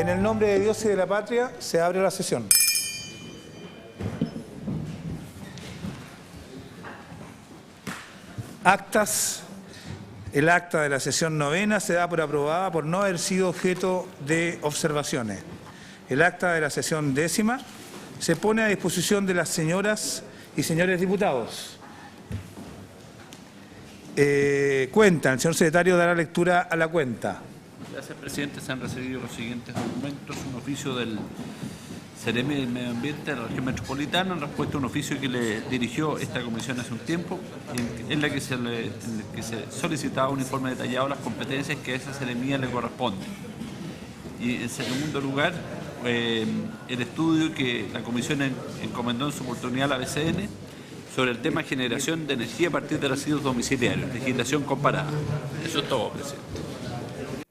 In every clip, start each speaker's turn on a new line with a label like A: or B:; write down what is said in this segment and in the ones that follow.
A: En el nombre de Dios y de la patria, se abre la sesión. Actas. El acta de la sesión novena se da por aprobada por no haber sido objeto de observaciones. El acta de la sesión décima se pone a disposición de las señoras y señores diputados. Cuenta, el señor secretario dará lectura a la cuenta.
B: Gracias, presidente. Se han recibido los siguientes documentos. Un oficio del Seremi del Medio Ambiente de la Región Metropolitana en respuesta a un oficio que le dirigió esta comisión hace un tiempo, en la que se solicitaba un informe detallado de las competencias que a esa Seremía le corresponde. Y en segundo lugar, el estudio que la comisión encomendó en su oportunidad a la BCN sobre el tema generación de energía a partir de residuos domiciliarios, legislación comparada. Eso es todo, presidente.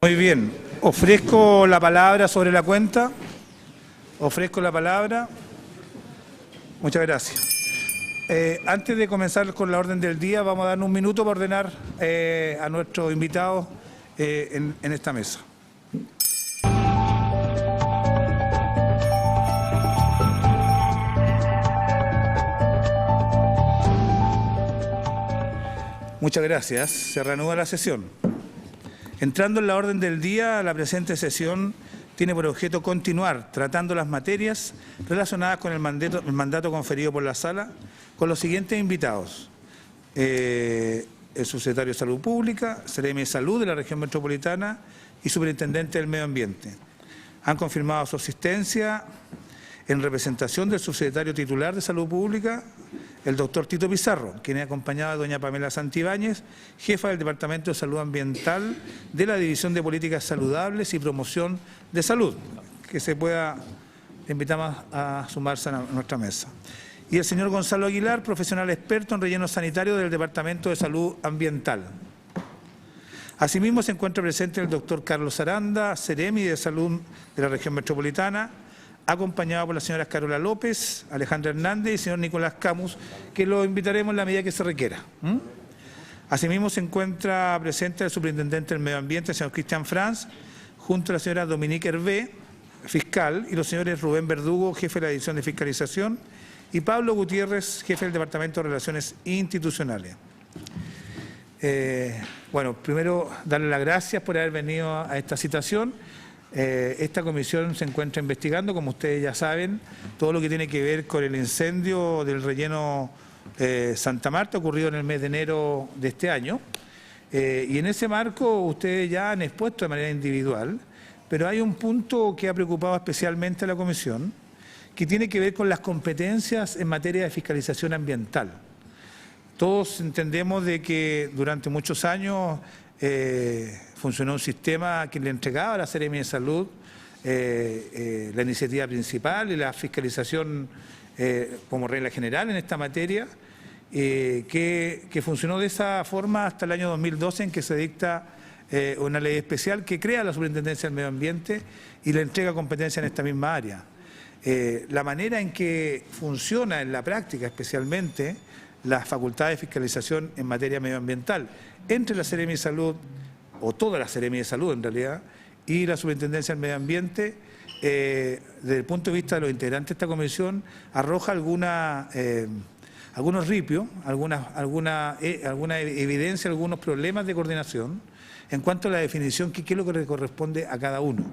A: Muy bien. Ofrezco la palabra sobre la cuenta. Ofrezco la palabra. Muchas gracias. Antes de comenzar con la orden del día, vamos a dar un minuto para ordenar a nuestros invitados en esta mesa. Muchas gracias. Se reanuda la sesión. Entrando en la orden del día, la presente sesión tiene por objeto continuar tratando las materias relacionadas con el mandato conferido por la Sala con los siguientes invitados. El subsecretario de Salud Pública, Seremi de Salud de la Región Metropolitana y Superintendente del Medio Ambiente. Han confirmado su asistencia en representación del subsecretario titular de Salud Pública, el doctor Tito Pizarro, quien es acompañado de doña Pamela Santibáñez, jefa del Departamento de Salud Ambiental de la División de Políticas Saludables y Promoción de Salud, que se pueda, le invitamos a sumarse a nuestra mesa. Y el señor Gonzalo Aguilar, profesional experto en relleno sanitario del Departamento de Salud Ambiental. Asimismo se encuentra presente el doctor Carlos Aranda, Seremi de Salud de la Región Metropolitana, acompañado por las señoras Carola López, Alejandra Hernández y el señor Nicolás Camus, que lo invitaremos en la medida que se requiera. Asimismo se encuentra presente el superintendente del Medio Ambiente, el señor Cristian Franz, junto a la señora Dominique Hervé, fiscal, y los señores Rubén Verdugo, jefe de la División de Fiscalización, y Pablo Gutiérrez, jefe del Departamento de Relaciones Institucionales. Bueno, primero darle las gracias por haber venido a esta citación. Esta comisión se encuentra investigando, como ustedes ya saben, todo lo que tiene que ver con el incendio del relleno Santa Marta, ocurrido en el mes de enero de este año. Y en ese marco ustedes ya han expuesto de manera individual, pero hay un punto que ha preocupado especialmente a la comisión, que tiene que ver con las competencias en materia de fiscalización ambiental. Todos entendemos de que durante muchos años funcionó un sistema que le entregaba a la Seremi de Salud la iniciativa principal y la fiscalización como regla general en esta materia, que funcionó de esa forma hasta el año 2012, en que se dicta una ley especial que crea la Superintendencia del Medio Ambiente y le entrega competencia en esta misma área. La manera en que funciona en la práctica, especialmente las facultades de fiscalización en materia medioambiental entre la Seremi de Salud, o toda la Seremi de Salud en realidad, y la Superintendencia del Medio Ambiente, desde el punto de vista de los integrantes de esta comisión, arroja algunos ripios, alguna evidencia, algunos problemas de coordinación en cuanto a la definición, qué es lo que le corresponde a cada uno.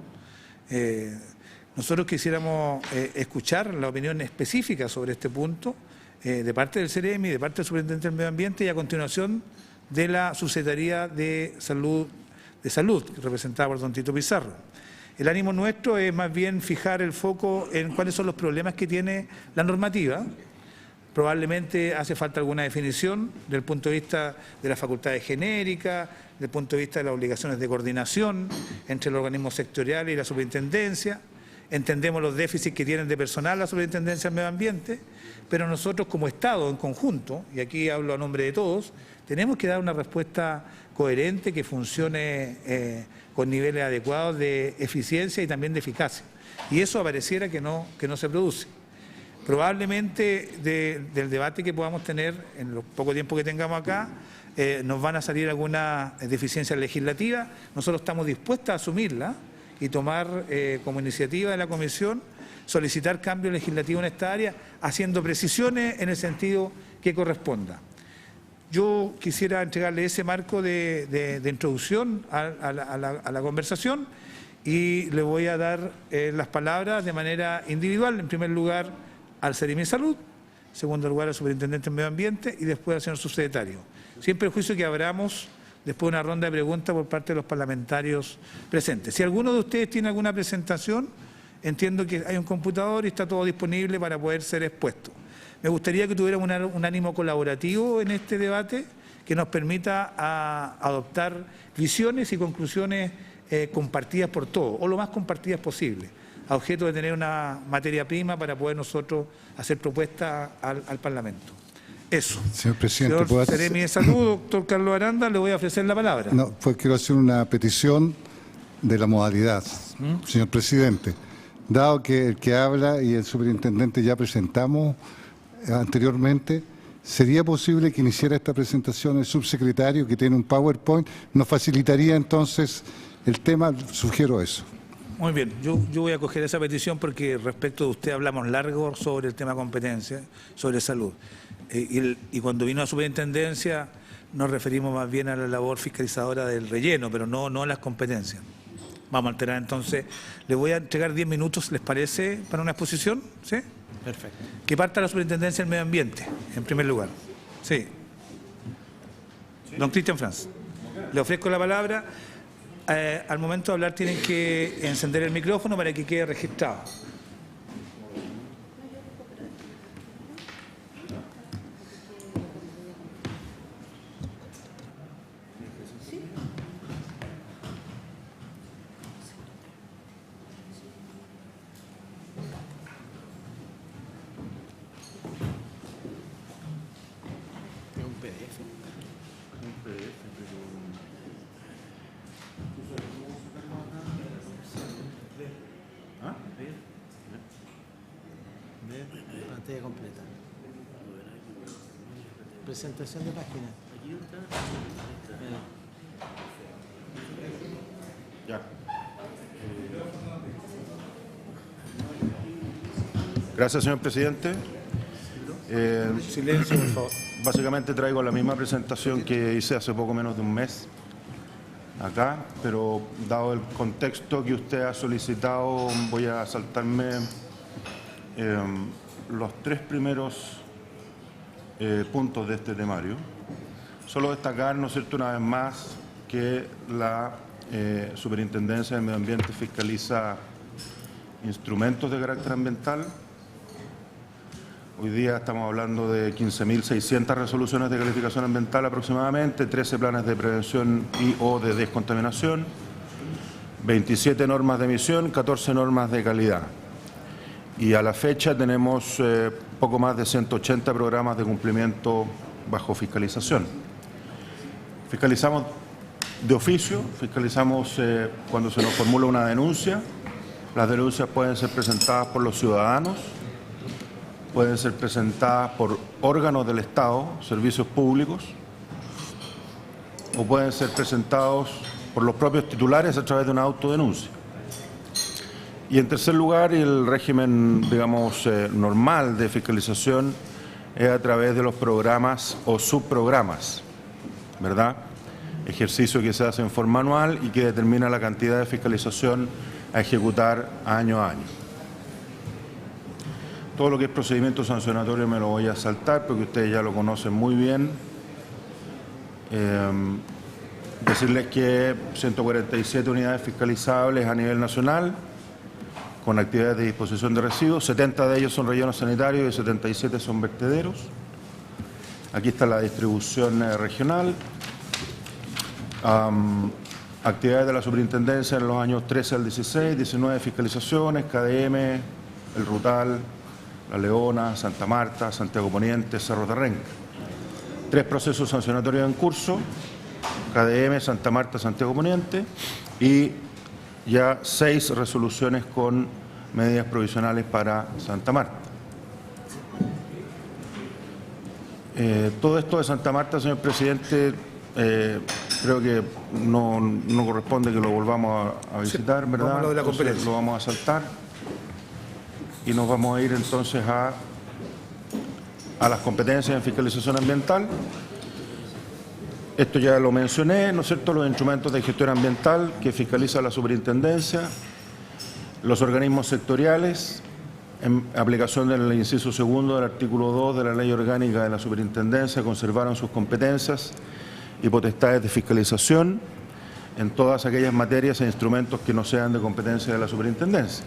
A: Nosotros quisiéramos escuchar la opinión específica sobre este punto de parte del Seremi, de parte del Superintendente del Medio Ambiente y a continuación de la Subsecretaría de Salud, representada por don Tito Pizarro. El ánimo nuestro es más bien fijar el foco en cuáles son los problemas que tiene la normativa. Probablemente hace falta alguna definición desde el punto de vista de las facultades genéricas, desde el punto de vista de las obligaciones de coordinación entre el organismo sectorial y la superintendencia. Entendemos los déficits que tienen de personal la Superintendencia del Medio Ambiente, pero nosotros como Estado en conjunto, y aquí hablo a nombre de todos, tenemos que dar una respuesta coherente que funcione con niveles adecuados de eficiencia y también de eficacia. Y eso pareciera que no se produce. Probablemente del debate que podamos tener en lo poco tiempo que tengamos acá, nos van a salir algunas deficiencias legislativas. Nosotros estamos dispuestos a asumirlas, y tomar como iniciativa de la comisión solicitar cambios legislativos en esta área, haciendo precisiones en el sentido que corresponda. Yo quisiera entregarle ese marco de introducción a la conversación y le voy a dar las palabras de manera individual, en primer lugar al Seremi de Salud, en segundo lugar al Superintendente del Medio Ambiente y después al señor subsecretario. Sin perjuicio que abramos después una ronda de preguntas por parte de los parlamentarios presentes. Si alguno de ustedes tiene alguna presentación, entiendo que hay un computador y está todo disponible para poder ser expuesto. Me gustaría que tuviéramos un ánimo colaborativo en este debate que nos permita adoptar visiones y conclusiones compartidas por todos, o lo más compartidas posible, a objeto de tener una materia prima para poder nosotros hacer propuestas al Parlamento. Eso.
C: Señor presidente,
A: señor Seremi de Salud, doctor Carlos Aranda, le voy a ofrecer la palabra.
C: No, pues quiero hacer una petición de la modalidad, señor presidente. Dado que el que habla y el superintendente ya presentamos anteriormente, ¿sería posible que iniciara esta presentación el subsecretario, que tiene un PowerPoint? ¿Nos facilitaría entonces el tema? Sugiero eso.
A: Muy bien, yo voy a acoger esa petición porque respecto de usted hablamos largo sobre el tema competencia, sobre salud. Y cuando vino a la superintendencia nos referimos más bien a la labor fiscalizadora del relleno, pero no a las competencias. Vamos a alterar entonces. Le voy a entregar 10 minutos, ¿les parece, para una exposición? ¿Sí? Perfecto. Que parta la Superintendencia del Medio Ambiente, en primer lugar. Sí. Don Cristian Franz. Le ofrezco la palabra. Al momento de hablar tienen que encender el micrófono para que quede registrado.
D: Pantalla completa. Presentación de página.
E: Ya. Gracias, señor presidente.
A: Silencio, por favor.
E: Básicamente traigo la misma presentación que hice hace poco menos de un mes acá, pero dado el contexto que usted ha solicitado, voy a saltarme los 3 primeros puntos de este temario. Solo destacar, ¿no es cierto?, una vez más, que la Superintendencia del Medio Ambiente fiscaliza instrumentos de carácter ambiental. Hoy día estamos hablando de 15.600 resoluciones de calificación ambiental aproximadamente, 13 planes de prevención y o de descontaminación, 27 normas de emisión, 14 normas de calidad. Y a la fecha tenemos poco más de 180 programas de cumplimiento bajo fiscalización. Fiscalizamos de oficio, fiscalizamos cuando se nos formula una denuncia. Las denuncias pueden ser presentadas por los ciudadanos, pueden ser presentadas por órganos del Estado, servicios públicos, o pueden ser presentados por los propios titulares a través de una autodenuncia. Y en tercer lugar, el régimen, digamos, normal de fiscalización es a través de los programas o subprogramas, ¿verdad? Ejercicio que se hace en forma anual y que determina la cantidad de fiscalización a ejecutar año a año. Todo lo que es procedimiento sancionatorio me lo voy a saltar porque ustedes ya lo conocen muy bien. Decirles que 147 unidades fiscalizables a nivel nacional con actividades de disposición de residuos, 70 de ellos son rellenos sanitarios y 77 son vertederos. Aquí está la distribución regional. Actividades de la superintendencia en los años 13 al 16, 19 fiscalizaciones, KDM, El Rutal, La Leona, Santa Marta, Santiago Poniente, Cerro Terrenca. 3 procesos sancionatorios en curso, KDM, Santa Marta, Santiago Poniente, y ya 6 resoluciones con medidas provisionales para Santa Marta. Todo esto de Santa Marta, señor presidente, creo que no corresponde que lo volvamos a visitar,
A: Sí,
E: ¿verdad?
A: vamos a lo de la
E: Entonces,
A: competencia.
E: lo vamos a saltar y nos vamos a ir entonces a las competencias en fiscalización ambiental. Esto ya lo mencioné, ¿no es cierto?, los instrumentos de gestión ambiental que fiscaliza la superintendencia, los organismos sectoriales, en aplicación del inciso segundo del artículo 2 de la Ley Orgánica de la Superintendencia, conservaron sus competencias y potestades de fiscalización en todas aquellas materias e instrumentos que no sean de competencia de la superintendencia.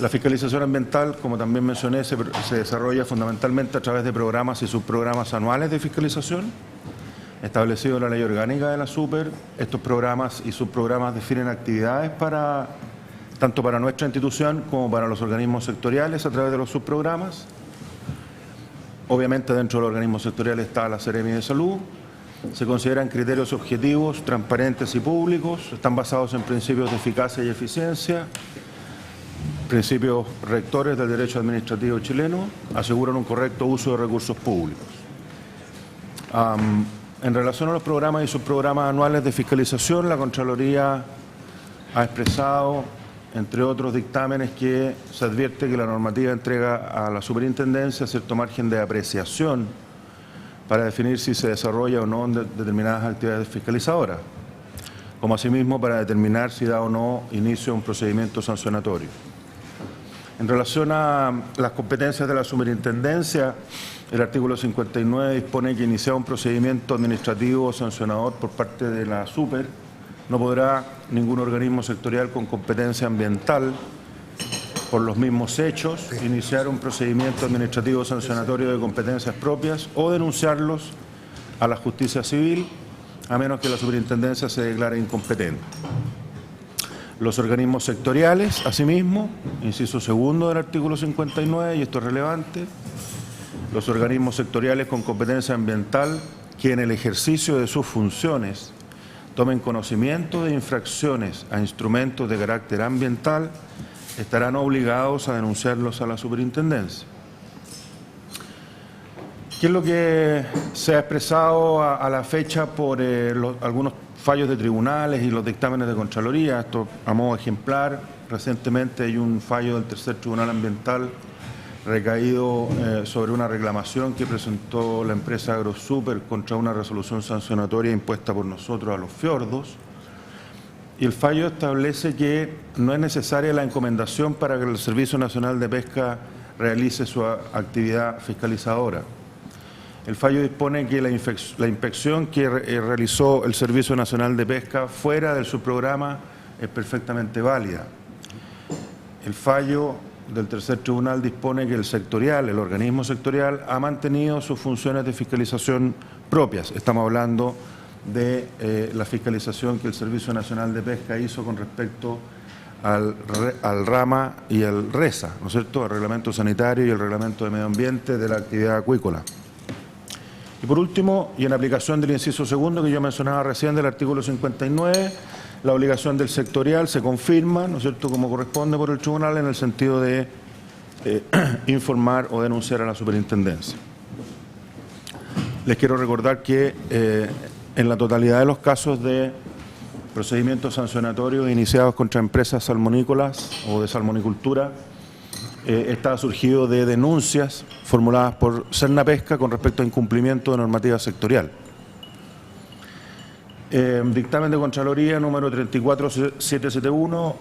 E: La fiscalización ambiental, como también mencioné, se desarrolla fundamentalmente a través de programas y subprogramas anuales de fiscalización, establecido en la Ley Orgánica de la Super. Estos programas y subprogramas definen actividades tanto para nuestra institución como para los organismos sectoriales a través de los subprogramas. Obviamente dentro del organismo sectorial está la Seremi de Salud. Se consideran criterios objetivos, transparentes y públicos. Están basados en principios de eficacia y eficiencia, principios rectores del derecho administrativo chileno, aseguran un correcto uso de recursos públicos. En relación a los programas y subprogramas anuales de fiscalización, la Contraloría ha expresado, entre otros dictámenes, que se advierte que la normativa entrega a la superintendencia cierto margen de apreciación para definir si se desarrolla o no determinadas actividades fiscalizadoras, como asimismo para determinar si da o no inicio a un procedimiento sancionatorio. En relación a las competencias de la superintendencia, el artículo 59 dispone que iniciar un procedimiento administrativo o sancionador por parte de la Super no podrá ningún organismo sectorial con competencia ambiental, por los mismos hechos, iniciar un procedimiento administrativo sancionatorio de competencias propias o denunciarlos a la justicia civil, a menos que la superintendencia se declare incompetente. Los organismos sectoriales, asimismo, inciso segundo del artículo 59, y esto es relevante, los organismos sectoriales con competencia ambiental que en el ejercicio de sus funciones tomen conocimiento de infracciones a instrumentos de carácter ambiental estarán obligados a denunciarlos a la superintendencia. ¿Qué es lo que se ha expresado a la fecha por algunos fallos de tribunales y los dictámenes de Contraloría? Esto a modo ejemplar. Recientemente hay un fallo del Tercer Tribunal Ambiental recaído sobre una reclamación que presentó la empresa AgroSuper contra una resolución sancionatoria impuesta por nosotros a los fiordos. Y el fallo establece que no es necesaria la encomendación para que el Servicio Nacional de Pesca realice su actividad fiscalizadora. El fallo dispone que la inspección que realizó el Servicio Nacional de Pesca fuera del subprograma es perfectamente válida. El fallo del Tercer Tribunal dispone que el organismo sectorial, ha mantenido sus funciones de fiscalización propias. Estamos hablando de la fiscalización que el Servicio Nacional de Pesca hizo con respecto al RAMA y al RESA, ¿no es cierto?, el Reglamento Sanitario y el Reglamento de Medio Ambiente de la actividad acuícola. Y por último, y en aplicación del inciso segundo que yo mencionaba recién del artículo 59, la obligación del sectorial se confirma, ¿no es cierto?, como corresponde por el tribunal, en el sentido de informar o denunciar a la superintendencia. Les quiero recordar que en la totalidad de los casos de procedimientos sancionatorios iniciados contra empresas salmonícolas o de salmonicultura, está surgido de denuncias formuladas por Cernapesca con respecto a incumplimiento de normativa sectorial. Dictamen de Contraloría número 34771,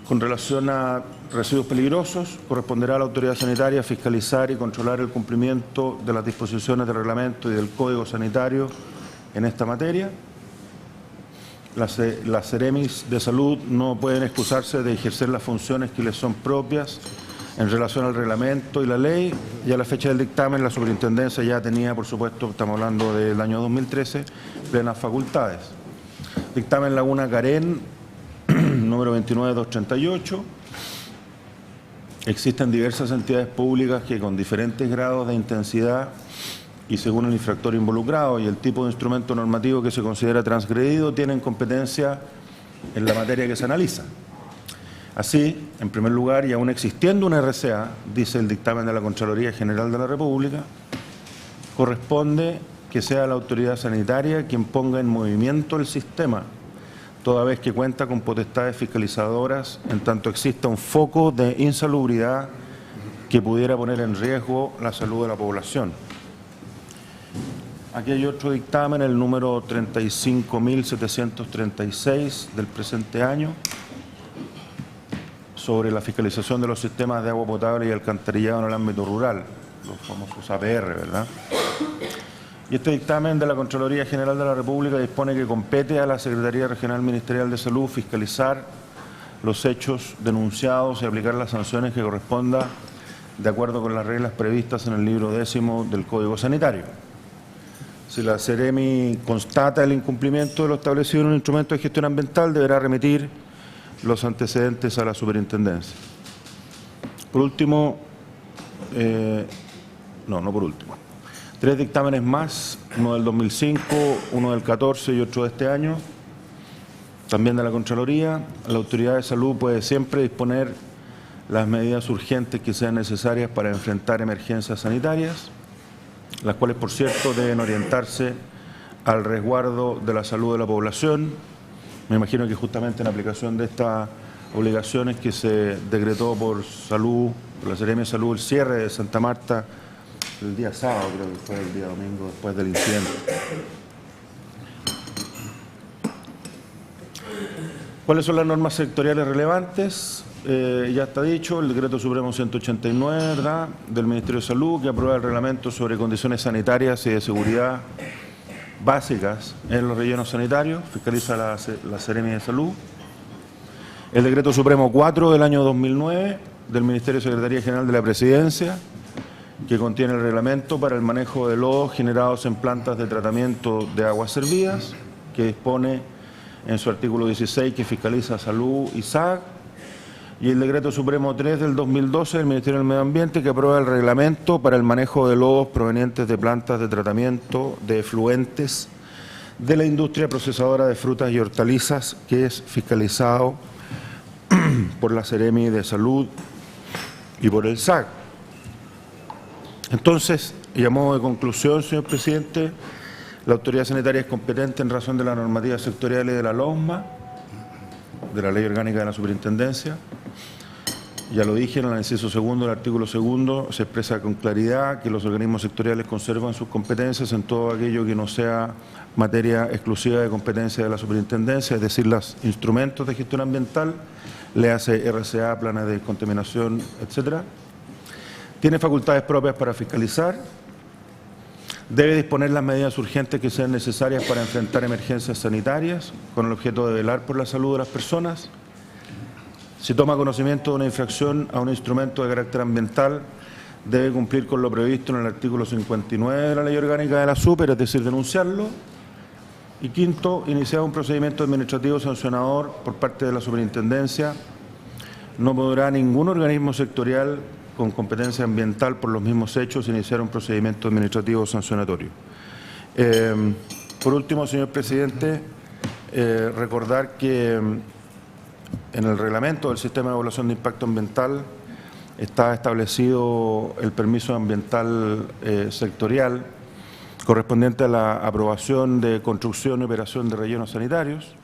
E: con relación a residuos peligrosos, corresponderá a la autoridad sanitaria fiscalizar y controlar el cumplimiento de las disposiciones del reglamento y del Código Sanitario en esta materia. Las Seremis de Salud no pueden excusarse de ejercer las funciones que les son propias en relación al reglamento y la ley, y a la fecha del dictamen la superintendencia ya tenía, por supuesto, estamos hablando del año 2013, plenas facultades. Dictamen Laguna Carén, número 29238. Existen diversas entidades públicas que con diferentes grados de intensidad y según el infractor involucrado y el tipo de instrumento normativo que se considera transgredido, tienen competencia en la materia que se analiza. Así, en primer lugar, y aún existiendo una RCA, dice el dictamen de la Contraloría General de la República, corresponde que que sea la autoridad sanitaria quien ponga en movimiento el sistema, toda vez que cuenta con potestades fiscalizadoras en tanto exista un foco de insalubridad que pudiera poner en riesgo la salud de la población. Aquí hay otro dictamen, el número 35.736 del presente año, sobre la fiscalización de los sistemas de agua potable y alcantarillado en el ámbito rural, los famosos APR, ¿verdad? Y este dictamen de la Contraloría General de la República dispone que compete a la Secretaría Regional Ministerial de Salud fiscalizar los hechos denunciados y aplicar las sanciones que corresponda de acuerdo con las reglas previstas en el libro 10º del Código Sanitario. Si la Seremi constata el incumplimiento de lo establecido en un instrumento de gestión ambiental, deberá remitir los antecedentes a la superintendencia. Por último, no por último, 3 dictámenes más, uno del 2005, uno del 14 y otro de este año, también de la Contraloría. La Autoridad de Salud puede siempre disponer las medidas urgentes que sean necesarias para enfrentar emergencias sanitarias, las cuales, por cierto, deben orientarse al resguardo de la salud de la población. Me imagino que justamente en aplicación de estas obligaciones que se decretó por salud, por la Seremi de Salud, el cierre de Santa Marta el día sábado, creo que fue el día domingo después del incidente. ¿Cuáles son las normas sectoriales relevantes? Ya está dicho, el Decreto Supremo 189, ¿verdad?, del Ministerio de Salud, que aprueba el reglamento sobre condiciones sanitarias y de seguridad básicas en los rellenos sanitarios, fiscaliza la Seremi de Salud. El Decreto Supremo 4 del año 2009 del Ministerio de Secretaría General de la Presidencia, que contiene el reglamento para el manejo de lodos generados en plantas de tratamiento de aguas servidas, que dispone en su artículo 16 que fiscaliza Salud y SAG. Y el Decreto Supremo 3 del 2012 del Ministerio del Medio Ambiente, que aprueba el reglamento para el manejo de lodos provenientes de plantas de tratamiento de efluentes de la industria procesadora de frutas y hortalizas, que es fiscalizado por la Seremi de Salud y por el SAC. Entonces, y a modo de conclusión, señor presidente, la autoridad sanitaria es competente en razón de la normativa sectorial y de la LOSMA, de la Ley Orgánica de la Superintendencia. Ya lo dije, en el inciso segundo del artículo segundo se expresa con claridad que los organismos sectoriales conservan sus competencias en todo aquello que no sea materia exclusiva de competencia de la superintendencia, es decir, los instrumentos de gestión ambiental, le hace RCA, planes de contaminación, etcétera. Tiene facultades propias para fiscalizar, debe disponer las medidas urgentes que sean necesarias para enfrentar emergencias sanitarias con el objeto de velar por la salud de las personas. Si toma conocimiento de una infracción a un instrumento de carácter ambiental, debe cumplir con lo previsto en el artículo 59 de la Ley Orgánica de la Super, es decir, denunciarlo. Y quinto, iniciar un procedimiento administrativo sancionador por parte de la Superintendencia. No podrá ningún organismo sectorial con competencia ambiental por los mismos hechos iniciar un procedimiento administrativo sancionatorio. Por último, señor presidente, recordar que en el reglamento del Sistema de Evaluación de Impacto Ambiental está establecido el permiso ambiental sectorial correspondiente a la aprobación de construcción y operación de rellenos sanitarios.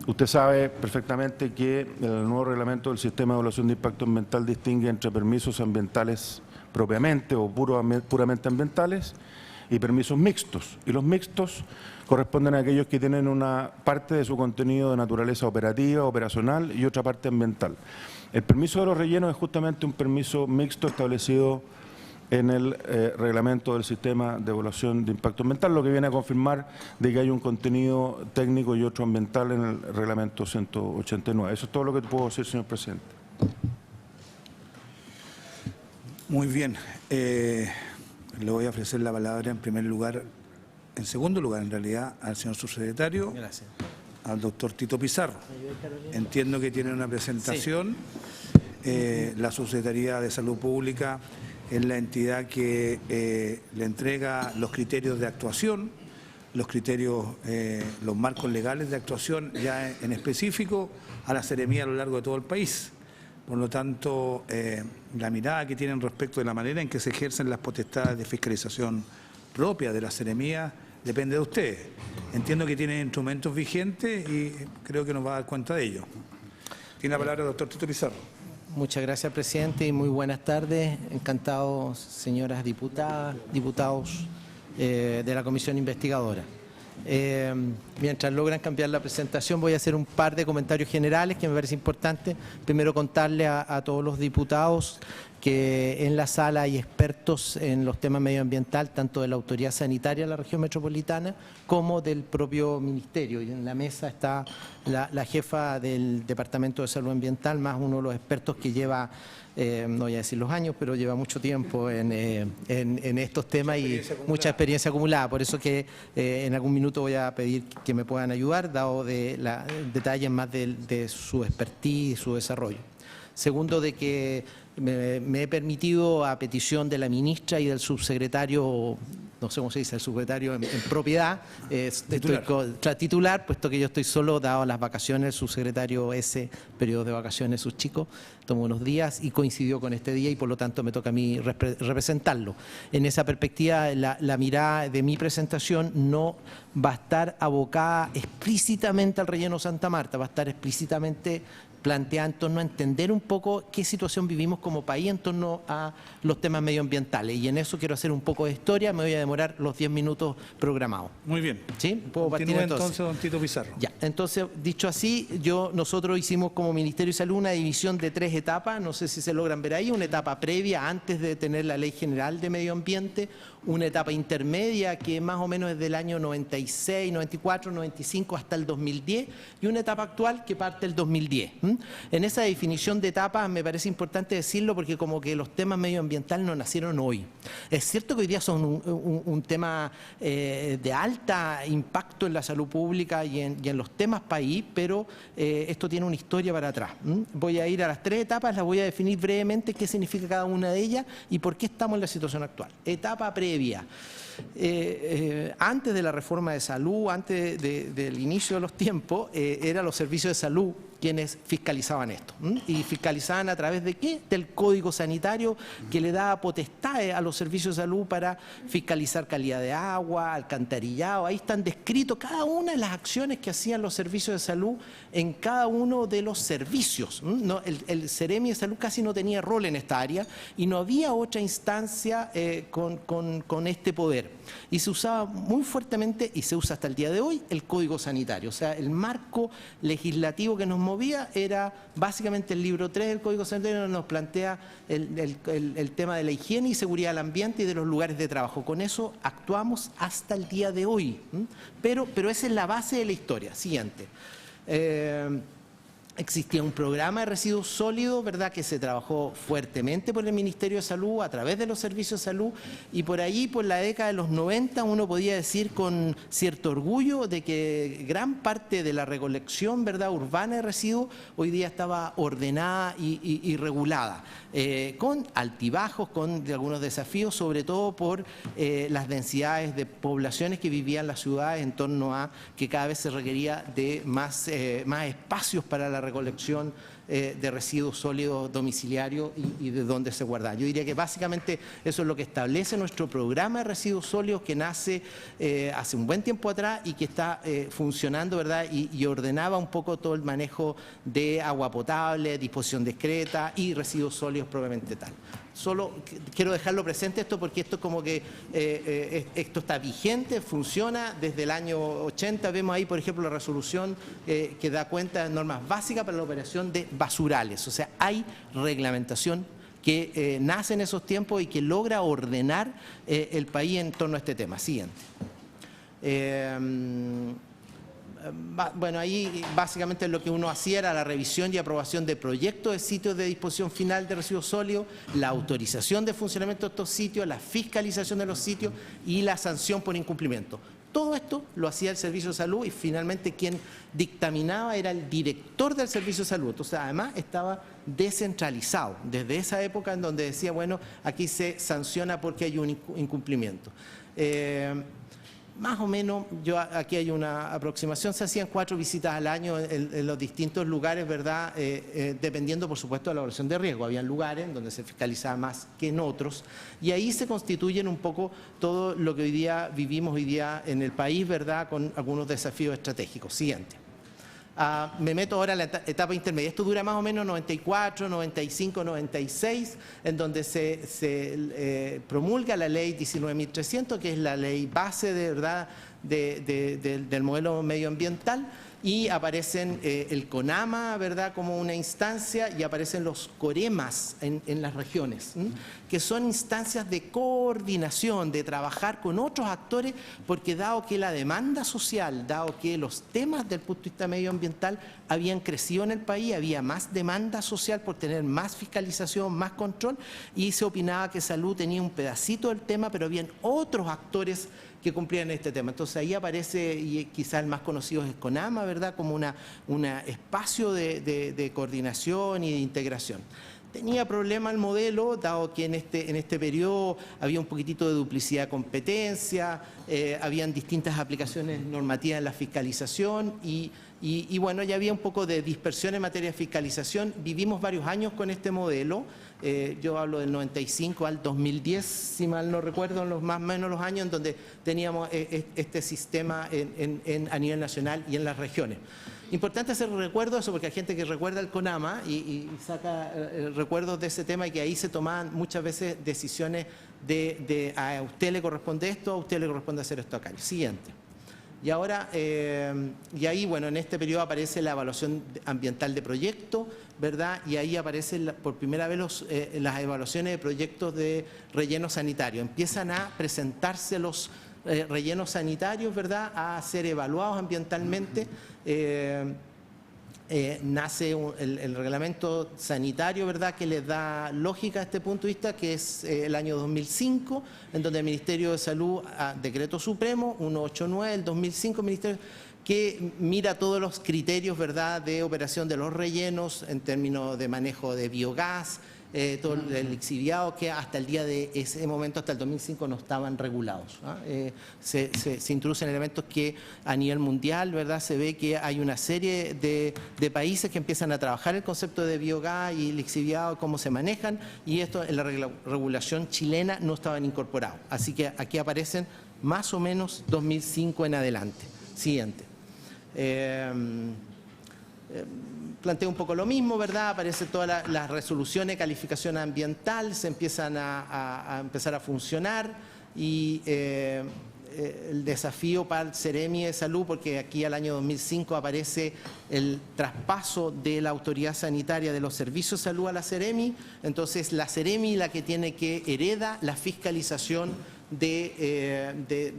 E: Usted sabe perfectamente que el nuevo reglamento del Sistema de Evaluación de Impacto Ambiental distingue entre permisos ambientales propiamente o puramente ambientales y permisos mixtos. Y los mixtos corresponden a aquellos que tienen una parte de su contenido de naturaleza operativa, operacional y otra parte ambiental. El permiso de los rellenos es justamente un permiso mixto establecido en el reglamento del Sistema de Evaluación de Impacto Ambiental, lo que viene a confirmar de que hay un contenido técnico y otro ambiental en el reglamento 189. Eso es todo lo que puedo decir, señor presidente.
A: Muy bien. Le voy a ofrecer la palabra en segundo lugar, en realidad, al señor subsecretario,
D: Gracias.
A: al doctor Tito Pizarro. Entiendo que tiene una presentación. La Subsecretaría de Salud Pública es la entidad que le entrega los criterios de actuación, los criterios, los marcos legales de actuación ya en específico a la Seremi a lo largo de todo el país. Por lo tanto, la mirada que tienen respecto de la manera en que se ejercen las potestades de fiscalización propia de la Seremía depende de ustedes. Entiendo que tienen instrumentos vigentes y creo que nos va a dar cuenta de ello. Tiene la palabra el doctor Tito Pizarro.
D: Muchas gracias, presidente, y muy buenas tardes. Encantados, señoras diputadas, diputados de la comisión investigadora. Mientras logran cambiar la presentación, voy a hacer un par de comentarios generales que me parece importante. Primero, contarle a todos los diputados que en la sala hay expertos en los temas medioambientales, tanto de la Autoridad Sanitaria de la Región Metropolitana como del propio Ministerio. Y en la mesa está la jefa del Departamento de Salud Ambiental, más uno de los expertos que lleva, no voy a decir los años, pero lleva mucho tiempo en estos temas y mucha experiencia acumulada. Por eso que en algún minuto voy a pedir que me puedan ayudar, dado detalles más de su expertise y su desarrollo. Segundo, de que me he permitido, a petición de la ministra y del subsecretario, no sé cómo se dice, el subsecretario en propiedad, titular, puesto que yo estoy solo, dado las vacaciones, el subsecretario periodo de vacaciones, sus chicos, tomó unos días y coincidió con este día y por lo tanto me toca a mí representarlo. En esa perspectiva, la mirada de mi presentación no va a estar abocada explícitamente al relleno Santa Marta, va a estar explícitamente planteada en torno a entender un poco qué situación vivimos como país en torno a los temas medioambientales. Y en eso quiero hacer un poco de historia, me voy a demorar los 10 minutos programados.
A: Muy bien.
D: ¿Sí? ¿Puedo partir
A: entonces, don Tito Pizarro.
D: Ya, entonces, dicho así, nosotros hicimos como Ministerio de Salud una división de 3 etapas, no sé si se logran ver ahí, una etapa previa antes de tener la Ley General de Medio Ambiente, una etapa intermedia que más o menos es del año 96, 94, 95 hasta el 2010 y una etapa actual que parte del 2010. En esa definición de etapas me parece importante decirlo porque como que los temas medioambientales no nacieron hoy. Es cierto que hoy día son un tema de alta impacto en la salud pública y en los temas país, pero esto tiene una historia para atrás. Voy a ir a las 3 etapas, las voy a definir brevemente qué significa cada una de ellas y por qué estamos en la situación actual. Etapa previa. Antes de la reforma de salud, antes del inicio de los tiempos, eran los servicios de salud quienes fiscalizaban esto. ¿Y fiscalizaban a través de qué? Del Código Sanitario, que le daba potestades a los servicios de salud para fiscalizar calidad de agua, alcantarillado. Ahí están descritos cada una de las acciones que hacían los servicios de salud en cada uno de los servicios. No, el Seremi de Salud casi no tenía rol en esta área y no había otra instancia con este poder. Y se usaba muy fuertemente, y se usa hasta el día de hoy, el Código Sanitario. O sea, el marco legislativo que nos movía era básicamente el libro 3 del Código Sanitario, nos plantea el tema de la higiene y seguridad del ambiente y de los lugares de trabajo. Con eso actuamos hasta el día de hoy. Pero esa es la base de la historia. Siguiente. Existía un programa de residuos sólidos, ¿verdad?, que se trabajó fuertemente por el Ministerio de Salud a través de los servicios de salud y por ahí, por la década de los 90, uno podía decir con cierto orgullo de que gran parte de la recolección, ¿verdad?, urbana de residuos hoy día estaba ordenada y regulada, con altibajos, con algunos desafíos, sobre todo por las densidades de poblaciones que vivían en las ciudades en torno a que cada vez se requería de más espacios para la recolección de residuos sólidos domiciliarios y de dónde se guardan. Yo diría que básicamente eso es lo que establece nuestro programa de residuos sólidos que nace hace un buen tiempo atrás y que está funcionando, ¿verdad? Y ordenaba un poco todo el manejo de agua potable, disposición discreta y residuos sólidos propiamente tal. Solo quiero dejarlo presente esto porque esto es como que esto está vigente, funciona desde el año 80. Vemos ahí, por ejemplo, la resolución que da cuenta de normas básicas para la operación de basurales. O sea, hay reglamentación que nace en esos tiempos y que logra ordenar el país en torno a este tema. Siguiente. Bueno, ahí básicamente lo que uno hacía era la revisión y aprobación de proyectos de sitios de disposición final de residuos sólidos, la autorización de funcionamiento de estos sitios, la fiscalización de los sitios y la sanción por incumplimiento. Todo esto lo hacía el Servicio de Salud y finalmente quien dictaminaba era el director del Servicio de Salud. Entonces, además, estaba descentralizado desde esa época en donde decía, bueno, aquí se sanciona porque hay un incumplimiento. más o menos, aquí hay una aproximación, se hacían 4 visitas al año en los distintos lugares, ¿verdad? Dependiendo, por supuesto, de la evaluación de riesgo. Había lugares donde se fiscalizaba más que en otros, y ahí se constituyen un poco todo lo que vivimos hoy día en el país, ¿verdad? Con algunos desafíos estratégicos. Siguiente. Me meto ahora a la etapa intermedia. Esto dura más o menos 94, 95, 96, en donde se promulga la ley 19.300, que es la ley base de verdad del modelo medioambiental, y aparecen el CONAMA, ¿verdad?, como una instancia, y aparecen los COREMAS en las regiones, que son instancias de coordinación, de trabajar con otros actores, porque dado que la demanda social, dado que los temas del punto de vista medioambiental habían crecido en el país, había más demanda social por tener más fiscalización, más control, y se opinaba que salud tenía un pedacito del tema, pero habían otros actores que cumplían este tema. Entonces ahí aparece, y quizás el más conocido es el CONAMA, ¿verdad?, como un espacio de coordinación y de integración. Tenía problema el modelo, dado que en este periodo había un poquitito de duplicidad de competencia, habían distintas aplicaciones normativas en la fiscalización y bueno, ya había un poco de dispersión en materia de fiscalización. Vivimos varios años con este modelo, yo hablo del 95 al 2010, si mal no recuerdo, más o menos los años en donde teníamos este sistema a nivel nacional y en las regiones. Importante hacer recuerdo de eso, porque hay gente que recuerda el CONAMA y saca recuerdos de ese tema, y que ahí se tomaban muchas veces decisiones a usted le corresponde esto, a usted le corresponde hacer esto acá. Siguiente. Y ahora, y ahí, bueno, en este periodo aparece la evaluación ambiental de proyecto, ¿verdad? Y ahí aparecen por primera vez las evaluaciones de proyectos de relleno sanitario. Empiezan a presentarse los rellenos sanitarios, ¿verdad?, a ser evaluados ambientalmente. Nace el reglamento sanitario, ¿verdad?, que les da lógica a este punto de vista, que es el año 2005, en donde el Ministerio de Salud, decreto supremo 189 del 2005, Ministerio, que mira todos los criterios, ¿verdad?, de operación de los rellenos en términos de manejo de biogás, todo el lixiviado, que hasta el día de ese momento, hasta el 2005, no estaban regulados. Se introducen elementos que a nivel mundial, ¿verdad?, se ve que hay una serie de países que empiezan a trabajar el concepto de biogás y lixiviado, cómo se manejan, y esto en la regulación chilena no estaban incorporados. Así que aquí aparecen más o menos 2005 en adelante. Siguiente. Planteo un poco lo mismo, ¿verdad? Aparecen todas las resoluciones de calificación ambiental, se empiezan a empezar a funcionar, y el desafío para el Ceremi de Salud, porque aquí al año 2005 aparece el traspaso de la autoridad sanitaria de los servicios de salud a la Ceremi. Entonces la Ceremi la que tiene que hereda la fiscalización del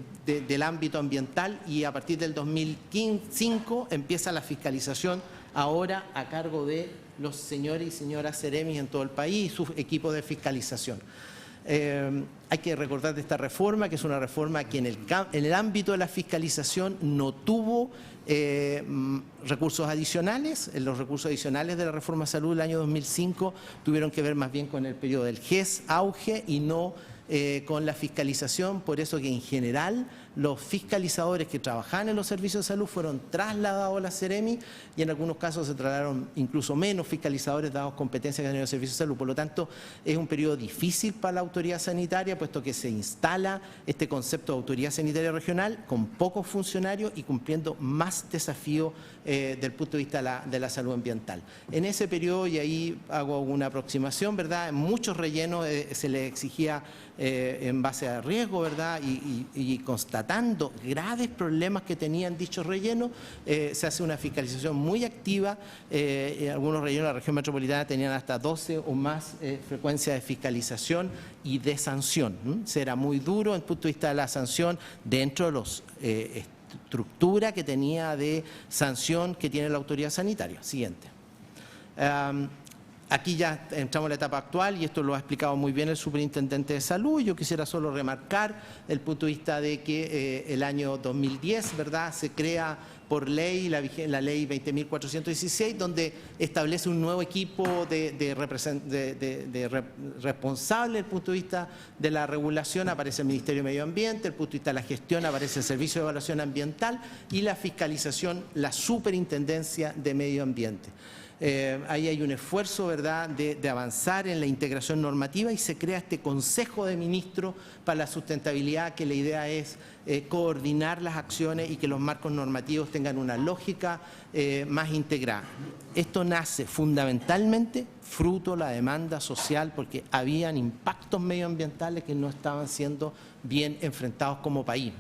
D: ámbito ambiental, y a partir del 2005 empieza la fiscalización ahora a cargo de los señores y señoras Ceremis en todo el país y sus equipos de fiscalización. Hay que recordar de esta reforma, que es una reforma que en el ámbito de la fiscalización no tuvo recursos adicionales. Los recursos adicionales de la reforma de salud del año 2005 tuvieron que ver más bien con el periodo del GES, auge, y no con la fiscalización. Por eso que en general los fiscalizadores que trabajaban en los servicios de salud fueron trasladados a la Ceremi, y en algunos casos se trasladaron incluso menos fiscalizadores dados competencias que tenían los servicios de salud. Por lo tanto, es un periodo difícil para la autoridad sanitaria, puesto que se instala este concepto de autoridad sanitaria regional con pocos funcionarios y cumpliendo más desafíos del punto de vista de la salud ambiental. En ese periodo, y ahí hago una aproximación, ¿verdad?, en muchos rellenos se les exigía en base a riesgo, ¿verdad?, y constatando graves problemas que tenían dichos rellenos, se hace una fiscalización muy activa. Algunos rellenos de la región metropolitana tenían hasta 12 o más frecuencias de fiscalización y de sanción. Será muy duro desde el punto de vista de la sanción dentro de los estructura que tenía de sanción que tiene la autoridad sanitaria. Siguiente. Aquí ya entramos en la etapa actual y esto lo ha explicado muy bien el superintendente de salud. Yo quisiera solo remarcar el punto de vista de que el año 2010, ¿verdad?, se crea por ley la ley 20.416, donde establece un nuevo equipo responsable desde el punto de vista de la regulación. Aparece el Ministerio de Medio Ambiente, desde el punto de vista de la gestión aparece el Servicio de Evaluación Ambiental y la fiscalización, la Superintendencia de Medio Ambiente. Ahí hay un esfuerzo, ¿verdad?, de avanzar en la integración normativa y se crea este Consejo de Ministros para la Sustentabilidad, que la idea es coordinar las acciones y que los marcos normativos tengan una lógica más integrada. Esto nace fundamentalmente fruto de la demanda social, porque habían impactos medioambientales que no estaban siendo bien enfrentados como país.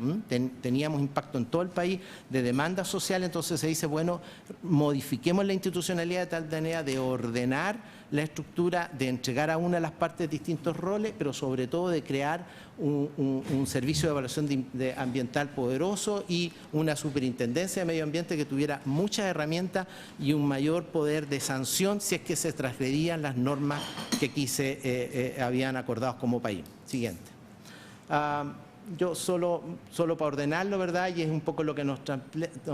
D: Teníamos impacto en todo el país de demanda social, entonces se dice, bueno, modifiquemos la institucionalidad de tal manera de ordenar la estructura, de entregar a una de las partes distintos roles, pero sobre todo de crear un servicio de evaluación ambiental poderoso y una superintendencia de medio ambiente que tuviera muchas herramientas y un mayor poder de sanción si es que se transgredían las normas que aquí se habían acordado como país. Siguiente. Yo solo para ordenarlo, ¿verdad?, y es un poco lo que nos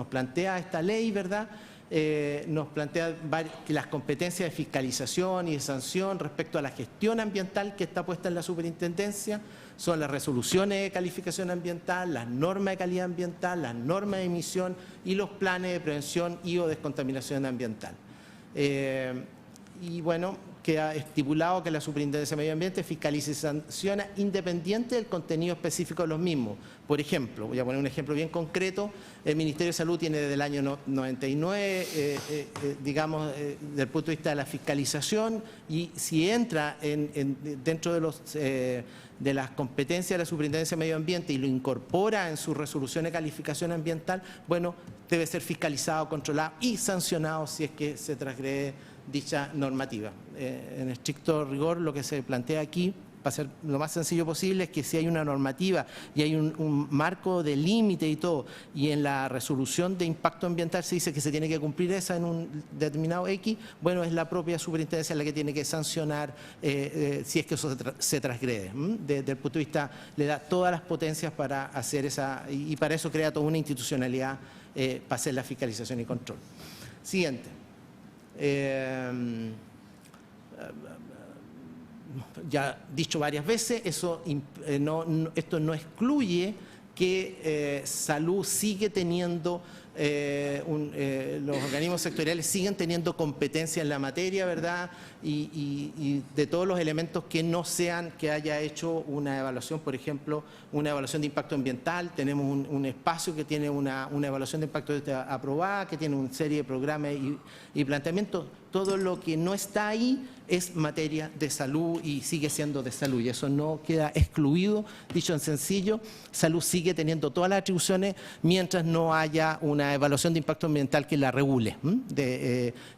D: plantea esta ley, ¿verdad?, nos plantea que las competencias de fiscalización y de sanción respecto a la gestión ambiental que está puesta en la superintendencia son las resoluciones de calificación ambiental, las normas de calidad ambiental, las normas de emisión y los planes de prevención y o descontaminación ambiental. Y bueno, queda estipulado que la Superintendencia de Medio Ambiente fiscaliza y sanciona independiente del contenido específico de los mismos. Por ejemplo, voy a poner un ejemplo bien concreto, el Ministerio de Salud tiene desde el año 99, digamos, desde el punto de vista de la fiscalización, y si entra dentro de las competencias de la Superintendencia de Medio Ambiente y lo incorpora en su resolución de calificación ambiental, bueno, debe ser fiscalizado, controlado y sancionado si es que se transgrede dicha normativa. En estricto rigor, lo que se plantea aquí, para ser lo más sencillo posible, es que si hay una normativa y hay un marco de límite y todo, y en la resolución de impacto ambiental se dice que se tiene que cumplir esa en un determinado X, bueno, es la propia superintendencia la que tiene que sancionar si es que eso se transgrede. Desde el punto de vista, le da todas las potencias para hacer esa, y para eso crea toda una institucionalidad para hacer la fiscalización y control. Siguiente. Ya dicho varias veces, esto no excluye que salud sigue teniendo, los organismos sectoriales siguen teniendo competencia en la materia, ¿verdad? Y de todos los elementos que no sean que haya hecho una evaluación, por ejemplo, una evaluación de impacto ambiental. Tenemos un espacio que tiene una evaluación de impacto aprobada, que tiene una serie de programas y planteamientos. Todo lo que no está ahí es materia de salud y sigue siendo de salud, y eso no queda excluido. Dicho en sencillo, salud sigue teniendo todas las atribuciones mientras no haya una evaluación de impacto ambiental que la regule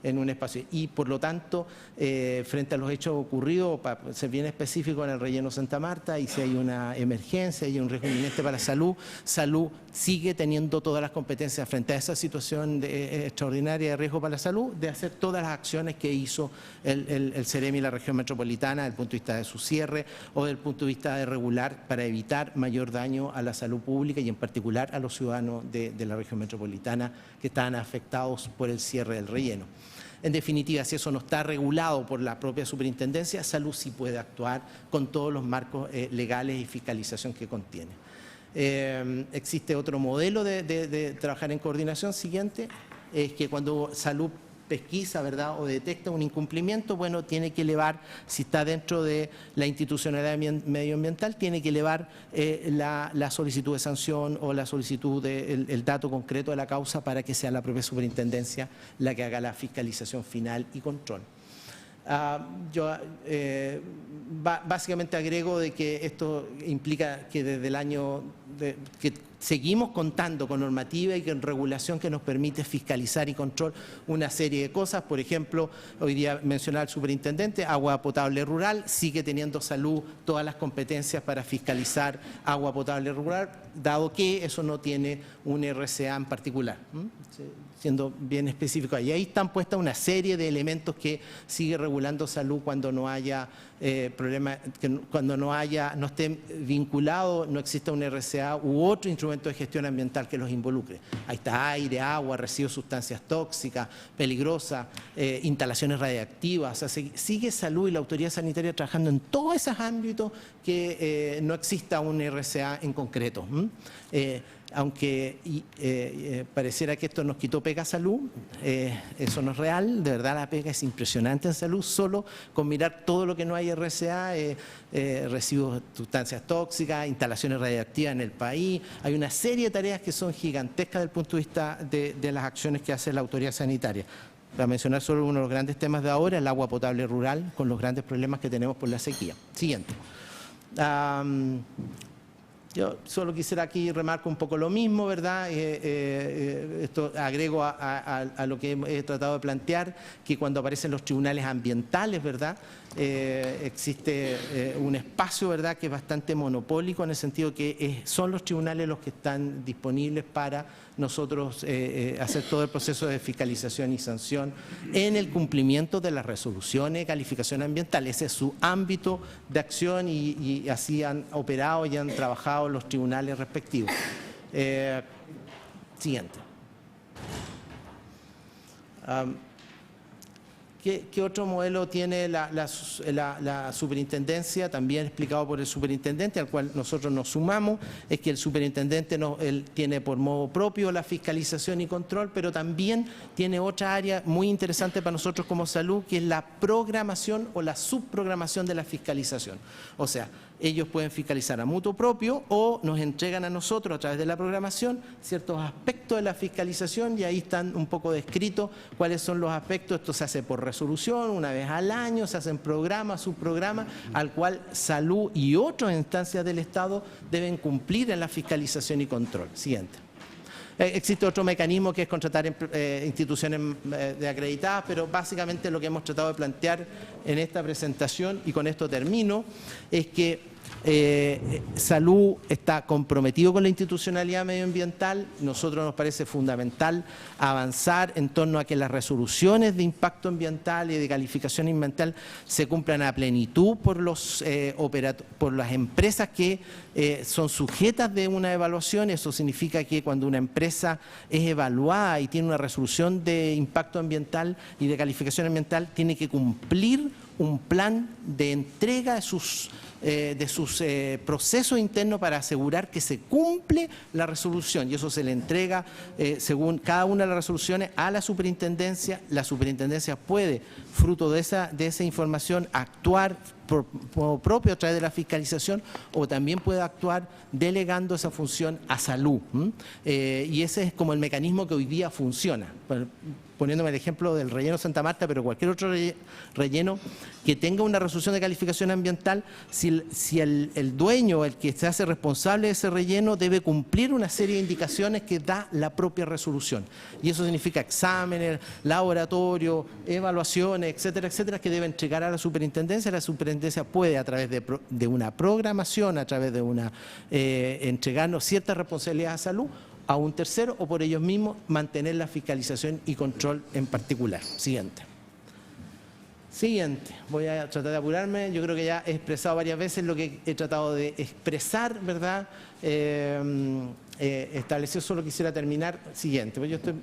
D: en un espacio. Y por lo tanto, frente a los hechos ocurridos, para ser bien específico, en el relleno Santa Marta, y si hay una emergencia y un riesgo inminente para la salud, salud sigue teniendo todas las competencias frente a esa situación extraordinaria de riesgo para la salud, de hacer todas las acciones que hizo el CEREMI y la región metropolitana desde el punto de vista de su cierre o desde el punto de vista de regular para evitar mayor daño a la salud pública y en particular a los ciudadanos de la región metropolitana que estaban afectados por el cierre del relleno. En definitiva, si eso no está regulado por la propia superintendencia, salud sí puede actuar con todos los marcos legales y fiscalización que contiene. Existe otro modelo de trabajar en coordinación. Siguiente, es que cuando salud pesquisa, ¿verdad?, o detecta un incumplimiento, bueno, tiene que elevar, si está dentro de la institucionalidad medioambiental, tiene que elevar la solicitud de sanción o la solicitud del dato concreto de la causa para que sea la propia superintendencia la que haga la fiscalización final y control. Yo básicamente agrego de que esto implica que desde el año que seguimos contando con normativa y con regulación que nos permite fiscalizar y control una serie de cosas. Por ejemplo, hoy día mencionaba el superintendente, agua potable rural, sigue teniendo Salud todas las competencias para fiscalizar agua potable rural, dado que eso no tiene un RCA en particular, siendo bien específico. Y ahí están puestas una serie de elementos que sigue regulando Salud cuando no haya problemas, cuando no esté vinculado, no exista un RCA u otro instrumento de gestión ambiental que los involucre. Ahí está aire, agua, residuos, sustancias tóxicas, peligrosas, instalaciones radiactivas. O sea, sigue Salud y la autoridad sanitaria trabajando en todos esos ámbitos que no exista un RCA en concreto. Aunque pareciera que esto nos quitó pega a Salud, eso no es real. De verdad la pega es impresionante en Salud, solo con mirar todo lo que no hay RCA, residuos, sustancias tóxicas, instalaciones radiactivas en el país. Hay una serie de tareas que son gigantescas desde el punto de vista de las acciones que hace la autoridad sanitaria. Para mencionar solo uno de los grandes temas de ahora, el agua potable rural, con los grandes problemas que tenemos por la sequía. Siguiente. Yo solo quisiera aquí remarcar un poco lo mismo, ¿verdad? Esto agrego a lo que he tratado de plantear, que cuando aparecen los tribunales ambientales, ¿verdad? Existe un espacio, ¿verdad?, que es bastante monopólico, en el sentido que son los tribunales los que están disponibles para nosotros hacer todo el proceso de fiscalización y sanción en el cumplimiento de las resoluciones de calificación ambiental. Ese es su ámbito de acción y así han operado y han trabajado los tribunales respectivos. Siguiente. ¿Qué otro modelo tiene la superintendencia? También explicado por el superintendente, al cual nosotros nos sumamos. Es que el superintendente él tiene por modo propio la fiscalización y control, pero también tiene otra área muy interesante para nosotros como Salud, que es la programación o la subprogramación de la fiscalización. O sea, ellos pueden fiscalizar a mutuo propio o nos entregan a nosotros a través de la programación ciertos aspectos de la fiscalización, y ahí están un poco descritos cuáles son los aspectos. Esto se hace por resolución, una vez al año, se hacen programas, subprogramas, al cual Salud y otras instancias del Estado deben cumplir en la fiscalización y control. Siguiente. Existe otro mecanismo que es contratar instituciones de acreditadas, pero básicamente lo que hemos tratado de plantear en esta presentación, y con esto termino, es que Salud está comprometido con la institucionalidad medioambiental. Nosotros nos parece fundamental avanzar en torno a que las resoluciones de impacto ambiental y de calificación ambiental se cumplan a plenitud por las empresas que son sujetas de una evaluación. Eso significa que cuando una empresa es evaluada y tiene una resolución de impacto ambiental y de calificación ambiental, tiene que cumplir un plan de entrega de sus procesos internos para asegurar que se cumple la resolución, y eso se le entrega según cada una de las resoluciones a la superintendencia. La superintendencia puede, fruto de esa información, actuar por propio a través de la fiscalización, o también puede actuar delegando esa función a Salud. Y ese es como el mecanismo que hoy día funciona. Poniéndome el ejemplo del relleno Santa Marta, pero cualquier otro relleno que tenga una resolución de calificación ambiental, si el dueño, el que se hace responsable de ese relleno, debe cumplir una serie de indicaciones que da la propia resolución. Y eso significa exámenes, laboratorio, evaluaciones, etcétera, etcétera, que debe entregar a la superintendencia. La superintendencia puede, a través de una programación, a través de entregarnos ciertas responsabilidades a Salud, a un tercero, o por ellos mismos mantener la fiscalización y control en particular. Siguiente. Voy a tratar de apurarme. Yo creo que ya he expresado varias veces lo que he tratado de expresar, ¿verdad? Establecer, solo quisiera terminar. Siguiente. Pues yo estoy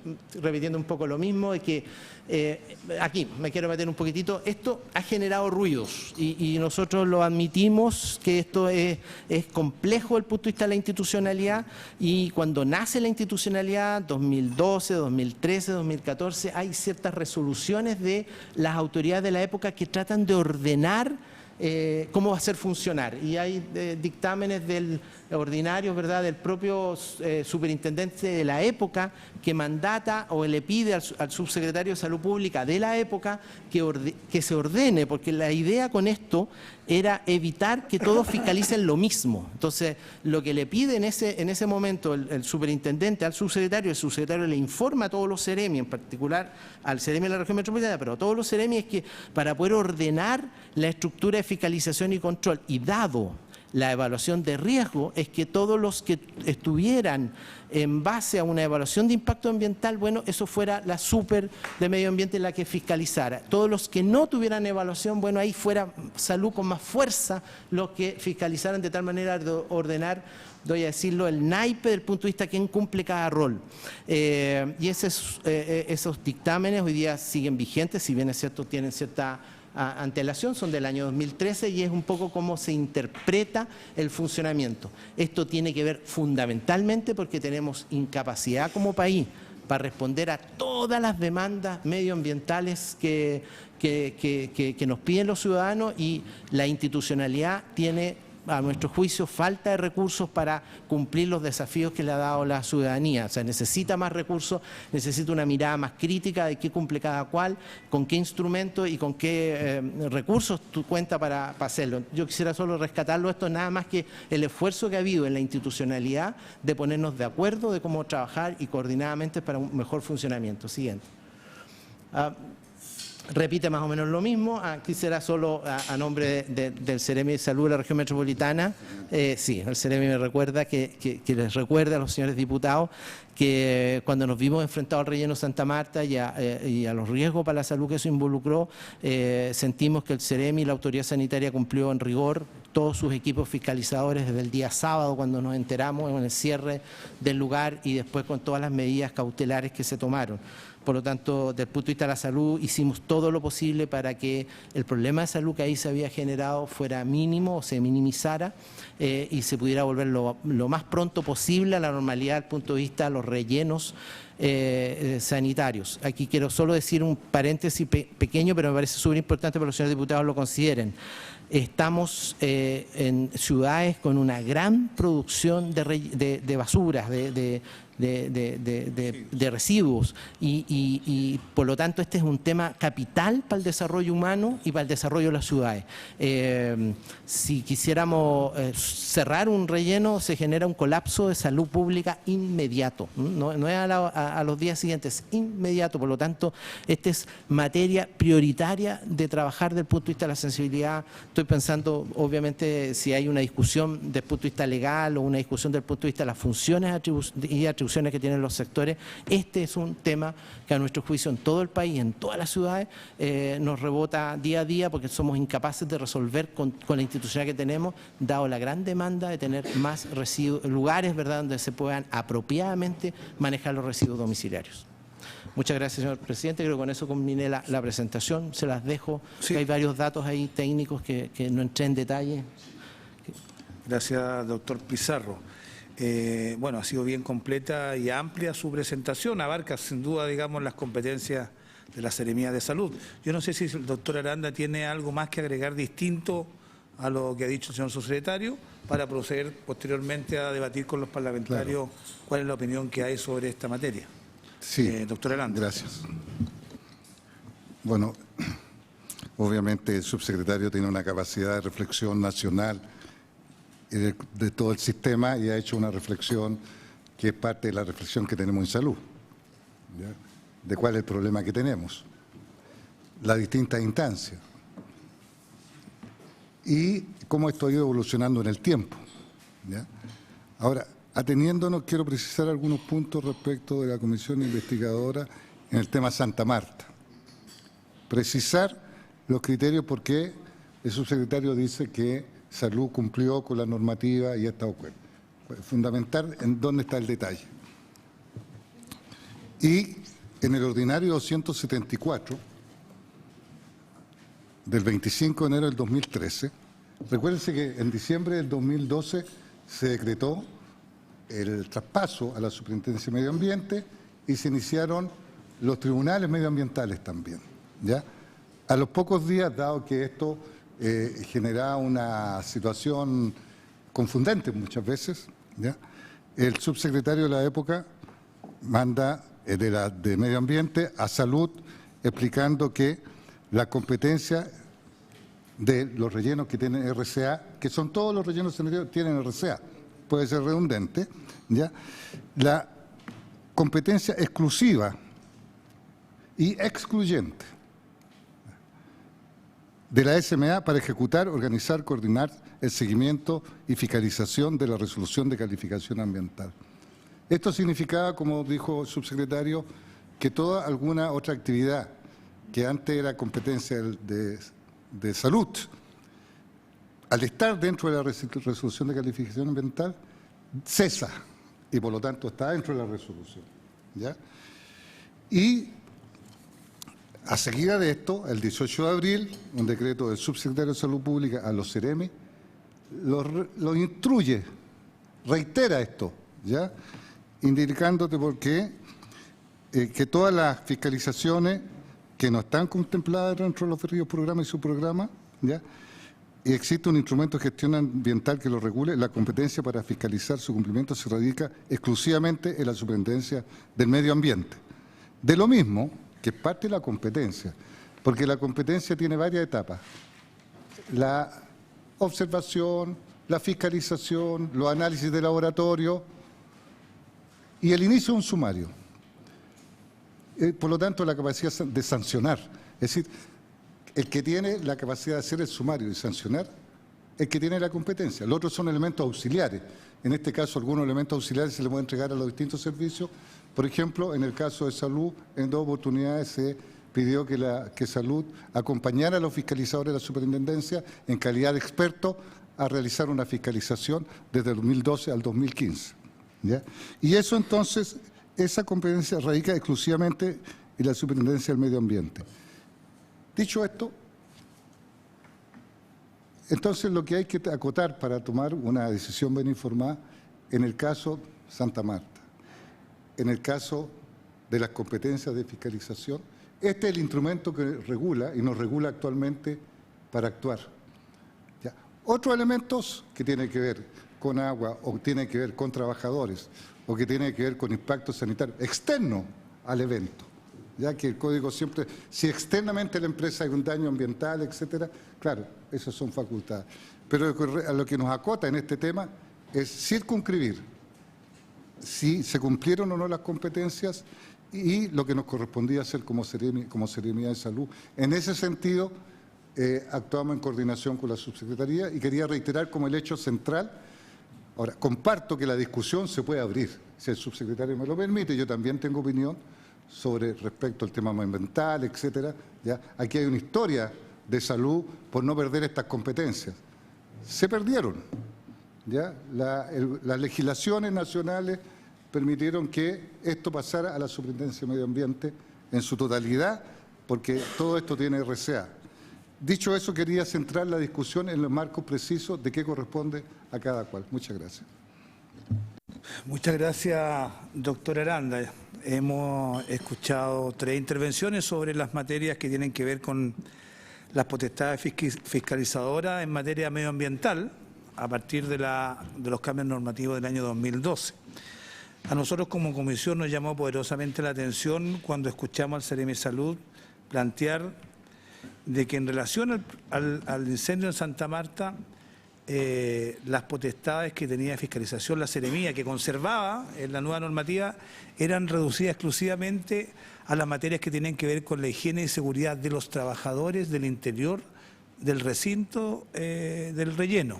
D: repitiendo un poco lo mismo, de que aquí me quiero meter un poquitito. Esto ha generado ruidos y nosotros lo admitimos, que esto es complejo desde el punto de vista de la institucionalidad, y cuando nace la institucionalidad, 2012, 2013, 2014, hay ciertas resoluciones de las autoridades de la época que tratan de ordenar cómo va a ser funcionar, y hay dictámenes ordinarios, ¿verdad?, del propio superintendente de la época, que mandata o le pide al subsecretario de Salud Pública de la época que se ordene, porque la idea con esto era evitar que todos fiscalicen lo mismo. Entonces, lo que le pide en ese momento el superintendente al subsecretario, el subsecretario le informa a todos los CEREMI, en particular al CEREMI de la región metropolitana, pero a todos los CEREMI, es que para poder ordenar la estructura de fiscalización y control, y dado la evaluación de riesgo, es que todos los que estuvieran en base a una evaluación de impacto ambiental, bueno, eso fuera la super de medio ambiente la que fiscalizara. Todos los que no tuvieran evaluación, bueno, ahí fuera salud con más fuerza los que fiscalizaran, de tal manera de ordenar, doy a decirlo, el naipe del punto de vista de quién cumple cada rol. Y esos dictámenes hoy día siguen vigentes, si bien es cierto, tienen cierta antelación, son del año 2013, y es un poco cómo se interpreta el funcionamiento. Esto tiene que ver fundamentalmente porque tenemos incapacidad como país para responder a todas las demandas medioambientales que nos piden los ciudadanos, y la institucionalidad tiene, a nuestro juicio, falta de recursos para cumplir los desafíos que le ha dado la ciudadanía. O sea, necesita más recursos, necesita una mirada más crítica de qué cumple cada cual, con qué instrumento y con qué recursos cuenta para hacerlo. Yo quisiera solo rescatarlo, esto nada más que el esfuerzo que ha habido en la institucionalidad de ponernos de acuerdo de cómo trabajar y coordinadamente para un mejor funcionamiento. Siguiente. Repite más o menos lo mismo. Quisiera solo a nombre del CEREMI de Salud de la región metropolitana, sí, el CEREMI me recuerda que les recuerde a los señores diputados que cuando nos vimos enfrentados al relleno Santa Marta y a los riesgos para la salud que eso involucró, sentimos que el CEREMI y la autoridad sanitaria cumplió en rigor todos sus equipos fiscalizadores desde el día sábado, cuando nos enteramos en el cierre del lugar, y después con todas las medidas cautelares que se tomaron. Por lo tanto, desde el punto de vista de la salud, hicimos todo lo posible para que el problema de salud que ahí se había generado fuera mínimo o se minimizara, y se pudiera volver lo más pronto posible a la normalidad desde el punto de vista de los rellenos sanitarios. Aquí quiero solo decir un paréntesis pequeño, pero me parece súper importante para que los señores diputados lo consideren. Estamos en ciudades con una gran producción de basuras, de residuos, y por lo tanto este es un tema capital para el desarrollo humano y para el desarrollo de las ciudades. Si quisiéramos cerrar un relleno, se genera un colapso de salud pública inmediato, no es a los días siguientes, inmediato. Por lo tanto, esta es materia prioritaria de trabajar desde el punto de vista de la sensibilidad. Estoy pensando, obviamente, si hay una discusión desde el punto de vista legal o una discusión desde el punto de vista de las funciones y atribuciones que tienen los sectores, este es un tema que a nuestro juicio en todo el país, en todas las ciudades, nos rebota día a día, porque somos incapaces de resolver con la institucionalidad que tenemos, dado la gran demanda de tener más lugares, ¿verdad?, donde se puedan apropiadamente manejar los residuos domiciliarios. Muchas gracias, señor presidente. Creo que con eso culminé la presentación. Se las dejo.
A: Sí.
D: Hay varios datos ahí técnicos que no entré en detalle.
A: Gracias, doctor Pizarro. Bueno, ha sido bien completa y amplia su presentación. Abarca, sin duda, digamos, las competencias de la Seremía de Salud. Yo no sé si el doctor Aranda tiene algo más que agregar distinto a lo que ha dicho el señor subsecretario, para proceder posteriormente a debatir con los parlamentarios cuál es la opinión que hay sobre esta materia.
C: Sí,
A: doctor Aranda.
C: Gracias. Bueno, obviamente el subsecretario tiene una capacidad de reflexión nacional de todo el sistema, y ha hecho una reflexión que es parte de la reflexión que tenemos en salud, ¿ya?, de cuál es el problema que tenemos, las distintas instancias y cómo esto ha ido evolucionando en el tiempo, ¿ya? Ahora, ateniéndonos, quiero precisar algunos puntos respecto de la comisión investigadora en el tema Santa Marta. Precisar los criterios, porque el subsecretario dice que Salud cumplió con la normativa y está de acuerdo. Fundamental en dónde está el detalle. Y en el ordinario 274 del 25 de enero del 2013, recuérdense que en diciembre del 2012 se decretó el traspaso a la Superintendencia de Medio Ambiente y se iniciaron los tribunales medioambientales también, ¿ya? A los pocos días, dado que esto generaba una situación confundentes muchas veces, ¿ya? El subsecretario de la época manda de Medio Ambiente a Salud explicando que la competencia de los rellenos que tienen RCA, que son todos los rellenos sanitarios, tienen RCA, puede ser redundante, ¿ya? La competencia exclusiva y excluyente de la SMA para ejecutar, organizar, coordinar el seguimiento y fiscalización de la resolución de calificación ambiental. Esto significaba, como dijo el subsecretario, que toda alguna otra actividad que antes era competencia de salud, al estar dentro de la resolución de calificación ambiental, cesa y por lo tanto está dentro de la resolución, ¿ya? Y a seguida de esto, el 18 de abril, un decreto del subsecretario de Salud Pública a los CEREMI lo instruye, reitera esto, ¿ya? Indicándote por qué que todas las fiscalizaciones que no están contempladas dentro de los referidos programas y subprogramas, ¿ya? Y existe un instrumento de gestión ambiental que lo regule, la competencia para fiscalizar su cumplimiento se radica exclusivamente en la Superintendencia del Medio Ambiente. De lo mismo, que es parte de la competencia, porque la competencia tiene varias etapas. La observación, la fiscalización, los análisis de laboratorio y el inicio de un sumario. Por lo tanto, la capacidad de sancionar. Es decir, el que tiene la capacidad de hacer el sumario y sancionar, el que tiene la competencia. Los otros son elementos auxiliares. En este caso, algunos elementos auxiliares se le pueden entregar a los distintos servicios. Por ejemplo, en el caso de salud, en 2 oportunidades se pidió que Salud acompañara a los fiscalizadores de la superintendencia en calidad de expertos a realizar una fiscalización desde el 2012 al 2015. ¿Ya? Y eso entonces, esa competencia radica exclusivamente en la superintendencia del medio ambiente. Dicho esto, entonces lo que hay que acotar para tomar una decisión bien informada, en el caso Santa Marta, en el caso de las competencias de fiscalización, este es el instrumento que regula y nos regula actualmente para actuar. ¿Ya? Otros elementos que tienen que ver con agua o tienen que ver con trabajadores o que tienen que ver con impacto sanitario externo al evento, ya que el código siempre, si externamente a la empresa hay un daño ambiental, etcétera, claro, esas son facultades. Pero a lo que nos acota en este tema es circunscribir si se cumplieron o no las competencias y lo que nos correspondía hacer como Seremía de Salud. En ese sentido, actuamos en coordinación con la subsecretaría y quería reiterar como el hecho central. Ahora, comparto que la discusión se puede abrir, si el subsecretario me lo permite, yo también tengo opinión sobre respecto al tema ambiental, etcétera. ¿Ya? Aquí hay una historia de salud por no perder estas competencias. Se perdieron. ¿Ya? Las legislaciones nacionales permitieron que esto pasara a la Superintendencia de Medio Ambiente en su totalidad, porque todo esto tiene RCA. Dicho eso, quería centrar la discusión en los marcos precisos de qué corresponde a cada cual. Muchas gracias.
A: Muchas gracias, doctor Aranda. Hemos escuchado 3 intervenciones sobre las materias que tienen que ver con las potestades fiscalizadoras en materia medioambiental a partir de los cambios normativos del año 2012. A nosotros como comisión nos llamó poderosamente la atención cuando escuchamos al Seremi Salud plantear de que en relación al incendio en Santa Marta, las potestades que tenía de fiscalización la Seremía, que conservaba en la nueva normativa, eran reducidas exclusivamente a las materias que tienen que ver con la higiene y seguridad de los trabajadores del interior del recinto del relleno.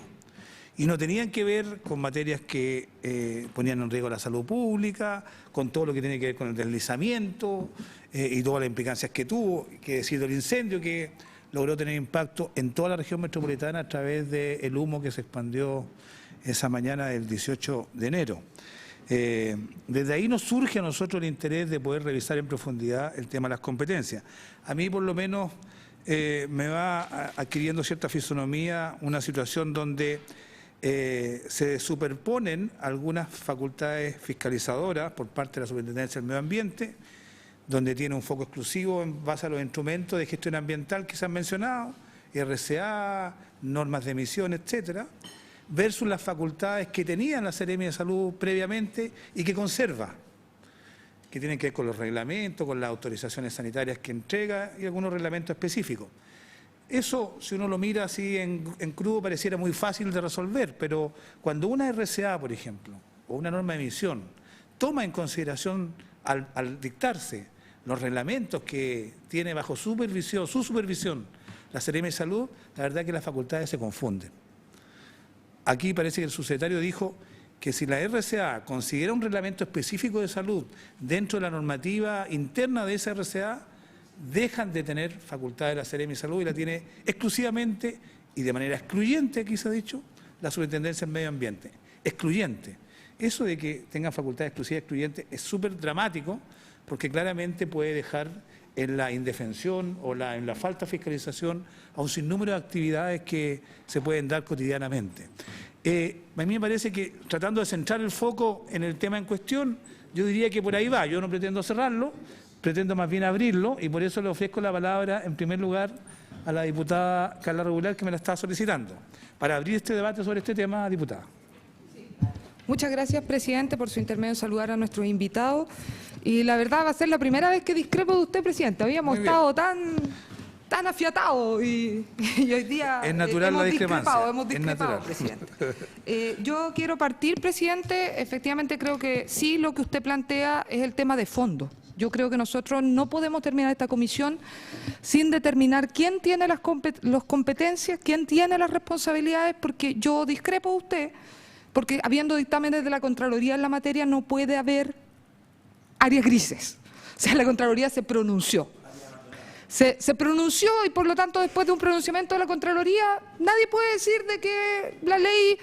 A: Y no tenían que ver con materias que ponían en riesgo la salud pública, con todo lo que tiene que ver con el deslizamiento y todas las implicancias que tuvo, que decir del incendio que logró tener impacto en toda la región metropolitana a través del humo que se expandió esa mañana del 18 de enero. Desde ahí nos surge a nosotros el interés de poder revisar en profundidad el tema de las competencias. A mí por lo menos me va adquiriendo cierta fisonomía una situación donde se superponen algunas facultades fiscalizadoras por parte de la Superintendencia del Medio Ambiente, donde tiene un foco exclusivo en base a los instrumentos de gestión ambiental que se han mencionado, RCA, normas de emisión, etcétera, versus las facultades que tenía la Seremi de Salud previamente y que conserva, que tienen que ver con los reglamentos, con las autorizaciones sanitarias que entrega y algunos reglamentos específicos. Eso, si uno lo mira así en crudo, pareciera muy fácil de resolver, pero cuando una RCA, por ejemplo, o una norma de emisión, toma en consideración al dictarse los reglamentos que tiene bajo su supervisión, la Seremi de Salud, la verdad es que las facultades se confunden. Aquí parece que el subsecretario dijo que si la RCA considera un reglamento específico de salud dentro de la normativa interna de esa RCA, dejan de tener facultad de la Seremi de Salud y la tiene exclusivamente y de manera excluyente, aquí se ha dicho, la Superintendencia del Medio Ambiente. Excluyente. Eso de que tengan facultad exclusiva excluyente es súper dramático porque claramente puede dejar en la indefensión o en la falta de fiscalización a un sinnúmero de actividades que se pueden dar cotidianamente. A mí me parece que tratando de centrar el foco en el tema en cuestión, yo diría que por ahí va. Yo no pretendo cerrarlo, pretendo más bien abrirlo y por eso le ofrezco la palabra en primer lugar a la diputada Carla Regular, que me la está solicitando, para abrir este debate sobre este tema, diputada.
F: Muchas gracias, presidente, por su intermedio saludar a nuestros invitados. Y la verdad va a ser la primera vez que discrepo de usted, presidente. Habíamos estado tan afiatados y hoy día
A: es natural
F: hemos
A: la discrepancia.
F: Hemos discrepado, presidente. Yo quiero partir, presidente. Efectivamente creo que sí, lo que usted plantea es el tema de fondo. Yo creo que nosotros no podemos terminar esta comisión sin determinar quién tiene las competencias, quién tiene las responsabilidades, porque yo discrepo de usted, porque habiendo dictámenes de la Contraloría en la materia no puede haber áreas grises. O sea, la Contraloría se pronunció. Se pronunció y por lo tanto después de un pronunciamiento de la Contraloría nadie puede decir de que la ley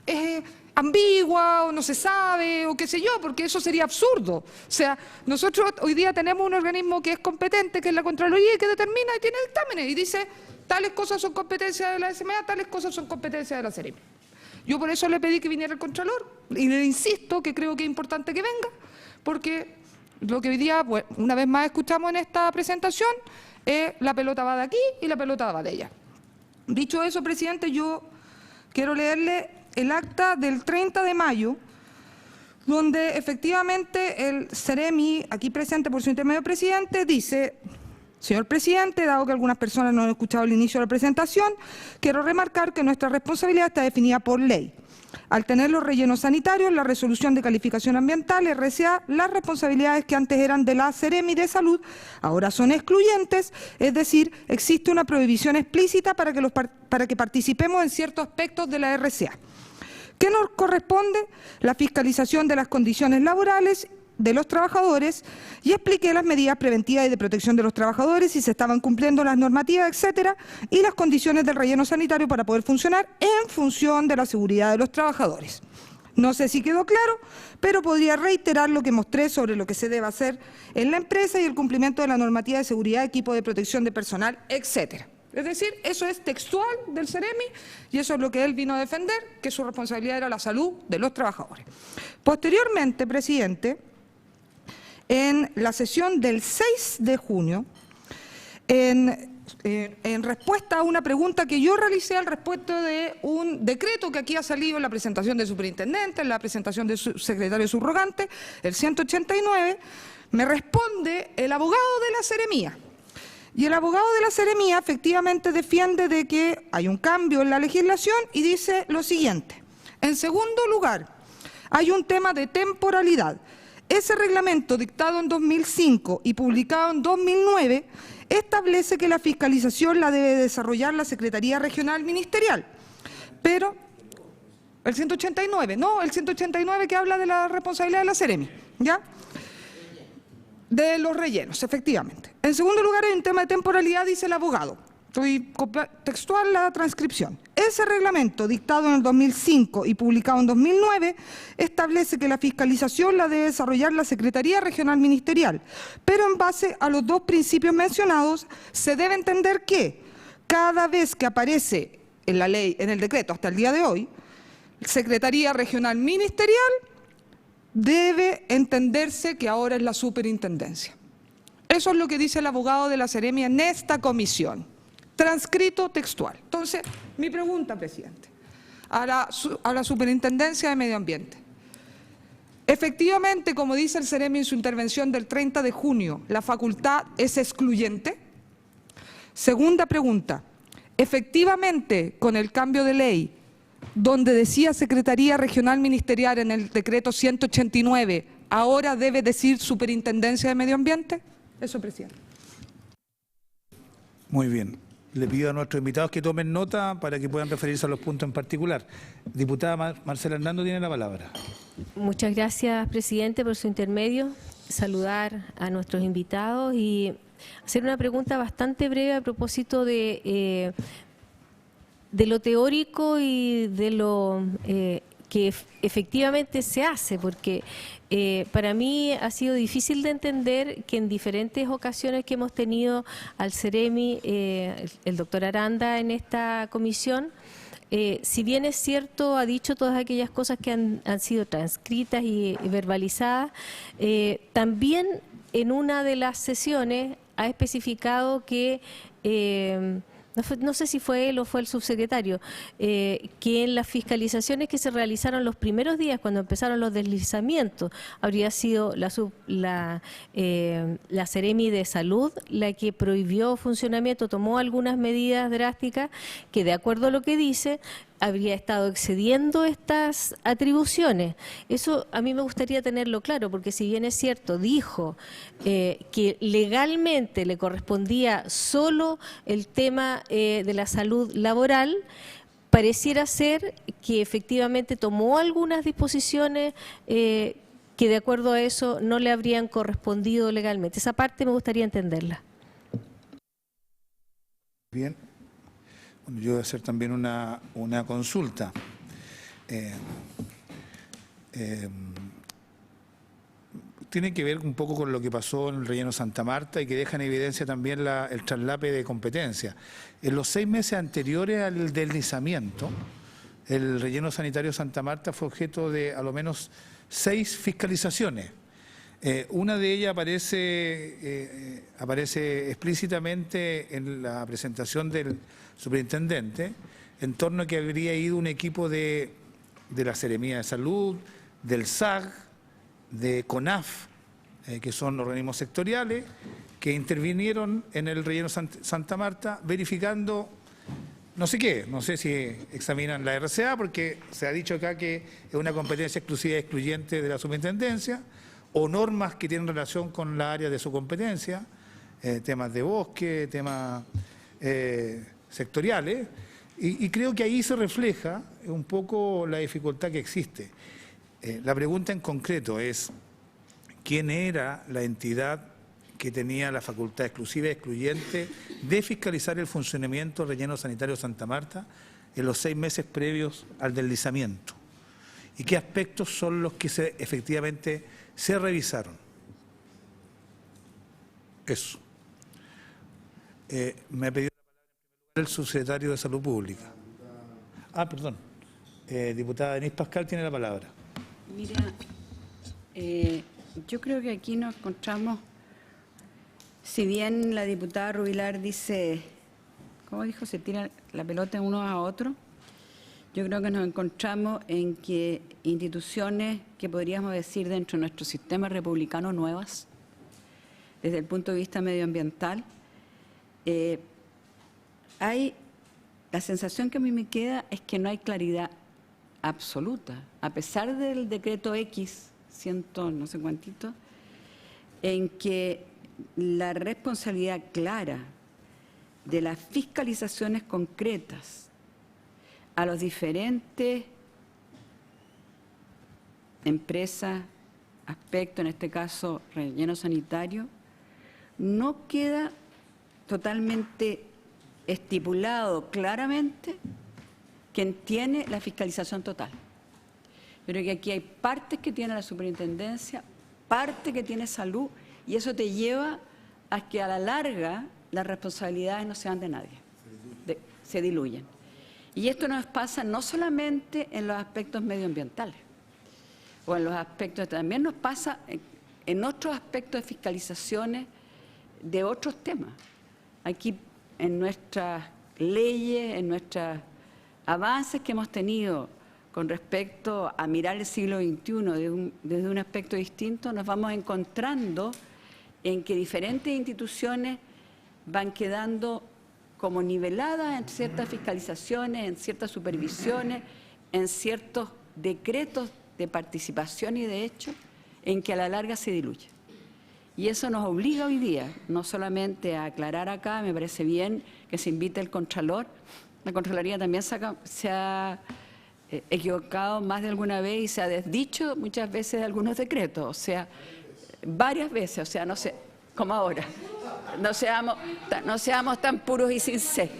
F: es ambigua o no se sabe o qué sé yo, porque eso sería absurdo. O sea, nosotros hoy día tenemos un organismo que es competente, que es la Contraloría, y que determina y tiene dictámenes y dice tales cosas son competencias de la SMA, tales cosas son competencias de la Seremi. Yo por eso le pedí que viniera el Contralor y le insisto que creo que es importante que venga, porque lo que hoy día, pues, una vez más escuchamos en esta presentación, la pelota va de aquí y la pelota va de allá. Dicho eso, presidente, yo quiero leerle el acta del 30 de mayo, donde efectivamente el Seremi, aquí presente por su intermedio presidente, dice: señor presidente, dado que algunas personas no han escuchado el inicio de la presentación, quiero remarcar que nuestra responsabilidad está definida por ley. Al tener los rellenos sanitarios, la resolución de calificación ambiental, RCA, las responsabilidades que antes eran de la Seremi de Salud ahora son excluyentes, es decir, existe una prohibición explícita para que participemos en ciertos aspectos de la RCA. ¿Qué nos corresponde? La fiscalización de las condiciones laborales de los trabajadores, y expliqué las medidas preventivas y de protección de los trabajadores, si se estaban cumpliendo las normativas, etcétera, y las condiciones del relleno sanitario para poder funcionar en función de la seguridad de los trabajadores. No sé si quedó claro, pero podría reiterar lo que mostré sobre lo que se debe hacer en la empresa y el cumplimiento de la normativa de seguridad, equipo de protección de personal, etcétera. Es decir, eso es textual del Seremi y eso es lo que él vino a defender, que su responsabilidad era la salud de los trabajadores. Posteriormente, presidente, en la sesión del 6 de junio, en respuesta a una pregunta que yo realicé al respecto de un decreto que aquí ha salido en la presentación del superintendente, en la presentación del secretario subrogante, el 189, me responde el abogado de la Seremía. Y el abogado de la Seremía efectivamente defiende de que hay un cambio en la legislación y dice lo siguiente: en segundo lugar, hay un tema de temporalidad. Ese reglamento dictado en 2005 y publicado en 2009 establece que la fiscalización la debe desarrollar la Secretaría Regional Ministerial. Pero el 189, no, el 189 que habla de la responsabilidad de la Seremi, ¿ya? De los rellenos, efectivamente. En segundo lugar, hay un tema de temporalidad, dice el abogado. Estoy textual la transcripción. Ese reglamento, dictado en el 2005 y publicado en 2009, establece que la fiscalización la debe desarrollar la Secretaría Regional Ministerial, pero en base a los dos principios mencionados, se debe entender que cada vez que aparece en la ley, en el decreto hasta el día de hoy, Secretaría Regional Ministerial, debe entenderse que ahora es la superintendencia. Eso es lo que dice el abogado de la Seremi en esta comisión. Transcrito textual. Entonces, mi pregunta, presidente, a la Superintendencia de Medio Ambiente. Efectivamente, como dice el Ceremi en su intervención del 30 de junio, ¿la facultad es excluyente? Segunda pregunta, efectivamente, con el cambio de ley, donde decía Secretaría Regional Ministerial en el decreto 189, ¿ahora debe decir Superintendencia de Medio Ambiente? Eso, presidente.
A: Muy bien. Le pido a nuestros invitados que tomen nota para que puedan referirse a los puntos en particular. Diputada Marcela Hernando tiene la palabra.
G: Muchas gracias, presidente, por su intermedio. Saludar a nuestros invitados y hacer una pregunta bastante breve a propósito de lo teórico y de lo que efectivamente se hace, porque para mí ha sido difícil de entender que en diferentes ocasiones que hemos tenido al Ceremi, el doctor Aranda en esta comisión, si bien es cierto, ha dicho todas aquellas cosas que han sido transcritas y verbalizadas, también en una de las sesiones ha especificado que no sé si fue él o fue el subsecretario, que en las fiscalizaciones que se realizaron los primeros días, cuando empezaron los deslizamientos, habría sido la Ceremi de Salud la que prohibió funcionamiento, tomó algunas medidas drásticas que, de acuerdo a lo que dice, habría estado excediendo estas atribuciones. Eso a mí me gustaría tenerlo claro, porque si bien es cierto, dijo que legalmente le correspondía solo el tema de la salud laboral, pareciera ser que efectivamente tomó algunas disposiciones que de acuerdo a eso no le habrían correspondido legalmente. Esa parte me gustaría entenderla.
A: Bien. Yo voy a hacer también una consulta. Tiene que ver un poco con lo que pasó en el relleno Santa Marta y que deja en evidencia también el traslape de competencia. En los 6 meses anteriores al deslizamiento, el relleno sanitario Santa Marta fue objeto de a lo menos 6 fiscalizaciones. Una de ellas aparece explícitamente en la presentación del superintendente, en torno a que habría ido un equipo de la Seremía de Salud, del SAG, de CONAF, que son organismos sectoriales, que intervinieron en el relleno Santa Marta verificando no sé qué, no sé si examinan la RCA, porque se ha dicho acá que es una competencia exclusiva y excluyente de la superintendencia, o normas que tienen relación con la área de su competencia, temas de bosque, temas sectoriales, y creo que ahí se refleja un poco la dificultad que existe. La pregunta en concreto es, ¿quién era la entidad que tenía la facultad exclusiva y excluyente de fiscalizar el funcionamiento del relleno sanitario Santa Marta en los 6 meses previos al deslizamiento? ¿Y qué aspectos son los que efectivamente se revisaron? Eso. Me ha pedido la palabra el subsecretario de Salud Pública. Perdón. Diputada Denise Pascal tiene la palabra.
H: Mira, yo creo que aquí nos encontramos, si bien la diputada Rubilar dice, ¿cómo dijo? Se tira la pelota unos a otros. Yo creo que nos encontramos en que instituciones que podríamos decir dentro de nuestro sistema republicano nuevas, desde el punto de vista medioambiental, la sensación que a mí me queda es que no hay claridad absoluta, a pesar del decreto X, no sé cuántito, en que la responsabilidad clara de las fiscalizaciones concretas a los diferentes empresas, aspectos, en este caso relleno sanitario, no queda totalmente estipulado claramente quién tiene la fiscalización total. Pero que aquí hay partes que tiene la superintendencia, parte que tiene salud, y eso te lleva a que a la larga las responsabilidades no sean de nadie, se diluyen. Y esto nos pasa no solamente en los aspectos medioambientales, o en los aspectos, también nos pasa en otros aspectos de fiscalizaciones de otros temas. Aquí en nuestras leyes, en nuestras avances que hemos tenido con respecto a mirar el siglo XXI desde un aspecto distinto, nos vamos encontrando en que diferentes instituciones van quedando como niveladas en ciertas fiscalizaciones, en ciertas supervisiones, en ciertos decretos de participación y de hecho, en que a la larga se diluye. Y eso nos obliga hoy día, no solamente a aclarar acá, me parece bien que se invite el Contralor. La Contraloría también se ha equivocado más de alguna vez y se ha desdicho muchas veces de algunos decretos, o sea, varias veces, o sea, no sé, como ahora, no seamos tan puros y sinceros.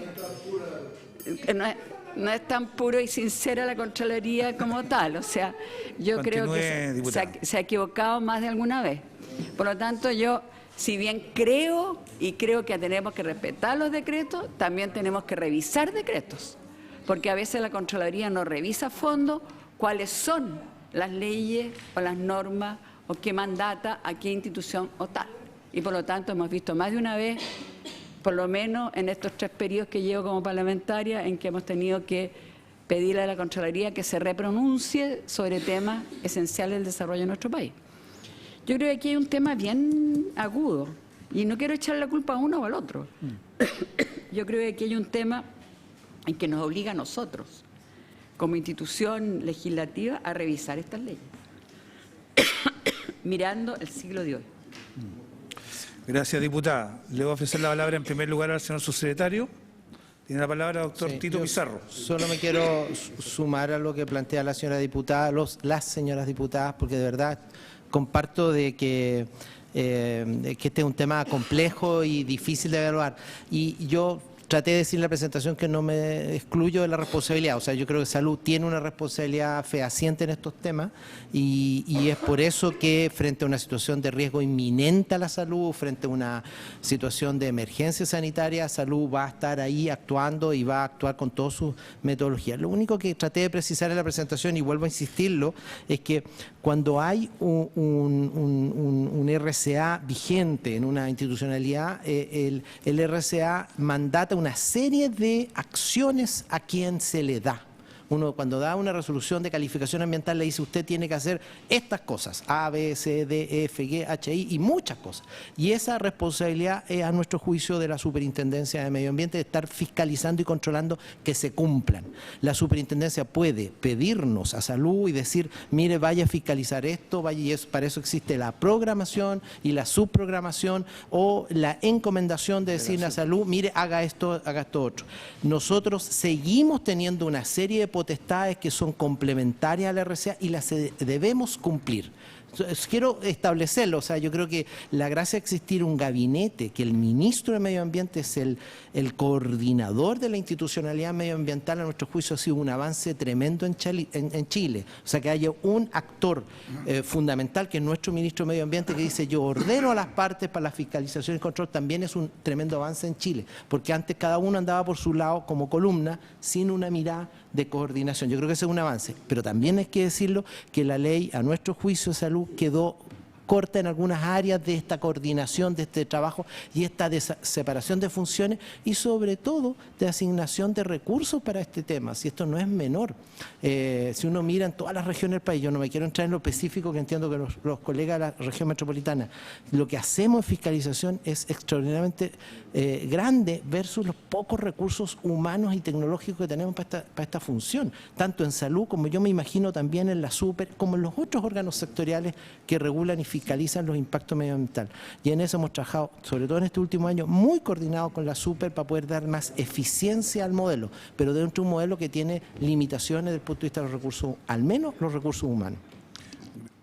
H: No es tan puro y sincera la Contraloría como tal, o sea, yo creo que se ha equivocado más de alguna vez. Por lo tanto, yo, si bien creo que tenemos que respetar los decretos, también tenemos que revisar decretos, porque a veces la Contraloría no revisa a fondo cuáles son las leyes o las normas o qué mandata a qué institución o tal. Y por lo tanto hemos visto más de una vez, por lo menos en estos 3 periodos que llevo como parlamentaria, en que hemos tenido que pedirle a la Contraloría que se repronuncie sobre temas esenciales del desarrollo de nuestro país. Yo creo que aquí hay un tema bien agudo y no quiero echar la culpa a uno o al otro. Yo creo que aquí hay un tema en que nos obliga a nosotros, como institución legislativa, a revisar estas leyes, mirando el siglo de hoy.
A: Gracias, diputada. Le voy a ofrecer la palabra en primer lugar al señor subsecretario. Tiene la palabra doctor Tito Pizarro.
D: Solo me quiero sumar a lo que plantea la señora diputada, las señoras diputadas, porque de verdad comparto de que este es un tema complejo y difícil de evaluar. Y yo traté de decir en la presentación que no me excluyo de la responsabilidad. O sea, yo creo que salud tiene una responsabilidad fehaciente en estos temas y es por eso que frente a una situación de riesgo inminente a la salud, frente a una situación de emergencia sanitaria, salud va a estar ahí actuando y va a actuar con todas sus metodologías. Lo único que traté de precisar en la presentación, y vuelvo a insistirlo, es que cuando hay un RCA vigente en una institucionalidad, el RCA mandata una serie de acciones a quien se le da. Uno cuando da una resolución de calificación ambiental le dice usted tiene que hacer estas cosas, A, B, C, D, E, F, G, H, I y muchas cosas. Y esa responsabilidad es a nuestro juicio de la Superintendencia de Medio Ambiente de estar fiscalizando y controlando que se cumplan. La Superintendencia puede pedirnos a salud y decir, mire, vaya a fiscalizar esto, vaya, y para eso existe la programación y la subprogramación o la encomendación de decirle a salud, mire, haga esto otro. Nosotros seguimos teniendo una serie de potestades que son complementarias a la RCA y las debemos cumplir. Quiero establecerlo, o sea, yo creo que la gracia de existir un gabinete, que el ministro de Medio Ambiente es el coordinador de la institucionalidad medioambiental, a nuestro juicio ha sido un avance tremendo en Chile. O sea, que haya un actor fundamental, que es nuestro ministro de Medio Ambiente, que dice yo ordeno a las partes para la fiscalización y control, también es un tremendo avance en Chile, porque antes cada uno andaba por su lado como columna, sin una mirada de coordinación. Yo creo que ese es un avance, pero también hay que decirlo que la ley, a nuestro juicio de salud, quedó corta en algunas áreas de esta coordinación, de este trabajo y esta separación de funciones y sobre todo de asignación de recursos para este tema, si esto no es menor. Si uno mira en todas las regiones del país, yo no me quiero entrar en lo específico que entiendo que los colegas de la región metropolitana, lo que hacemos en fiscalización es extraordinariamente grande versus los pocos recursos humanos y tecnológicos que tenemos para esta función, tanto en salud como yo me imagino también en la super, como en los otros órganos sectoriales que regulan y fiscalizan los impactos medioambientales. Y en eso hemos trabajado, sobre todo en este último año, muy coordinado con la super para poder dar más eficiencia al modelo, pero dentro de un modelo que tiene limitaciones desde el punto de vista de los recursos, al menos los recursos humanos.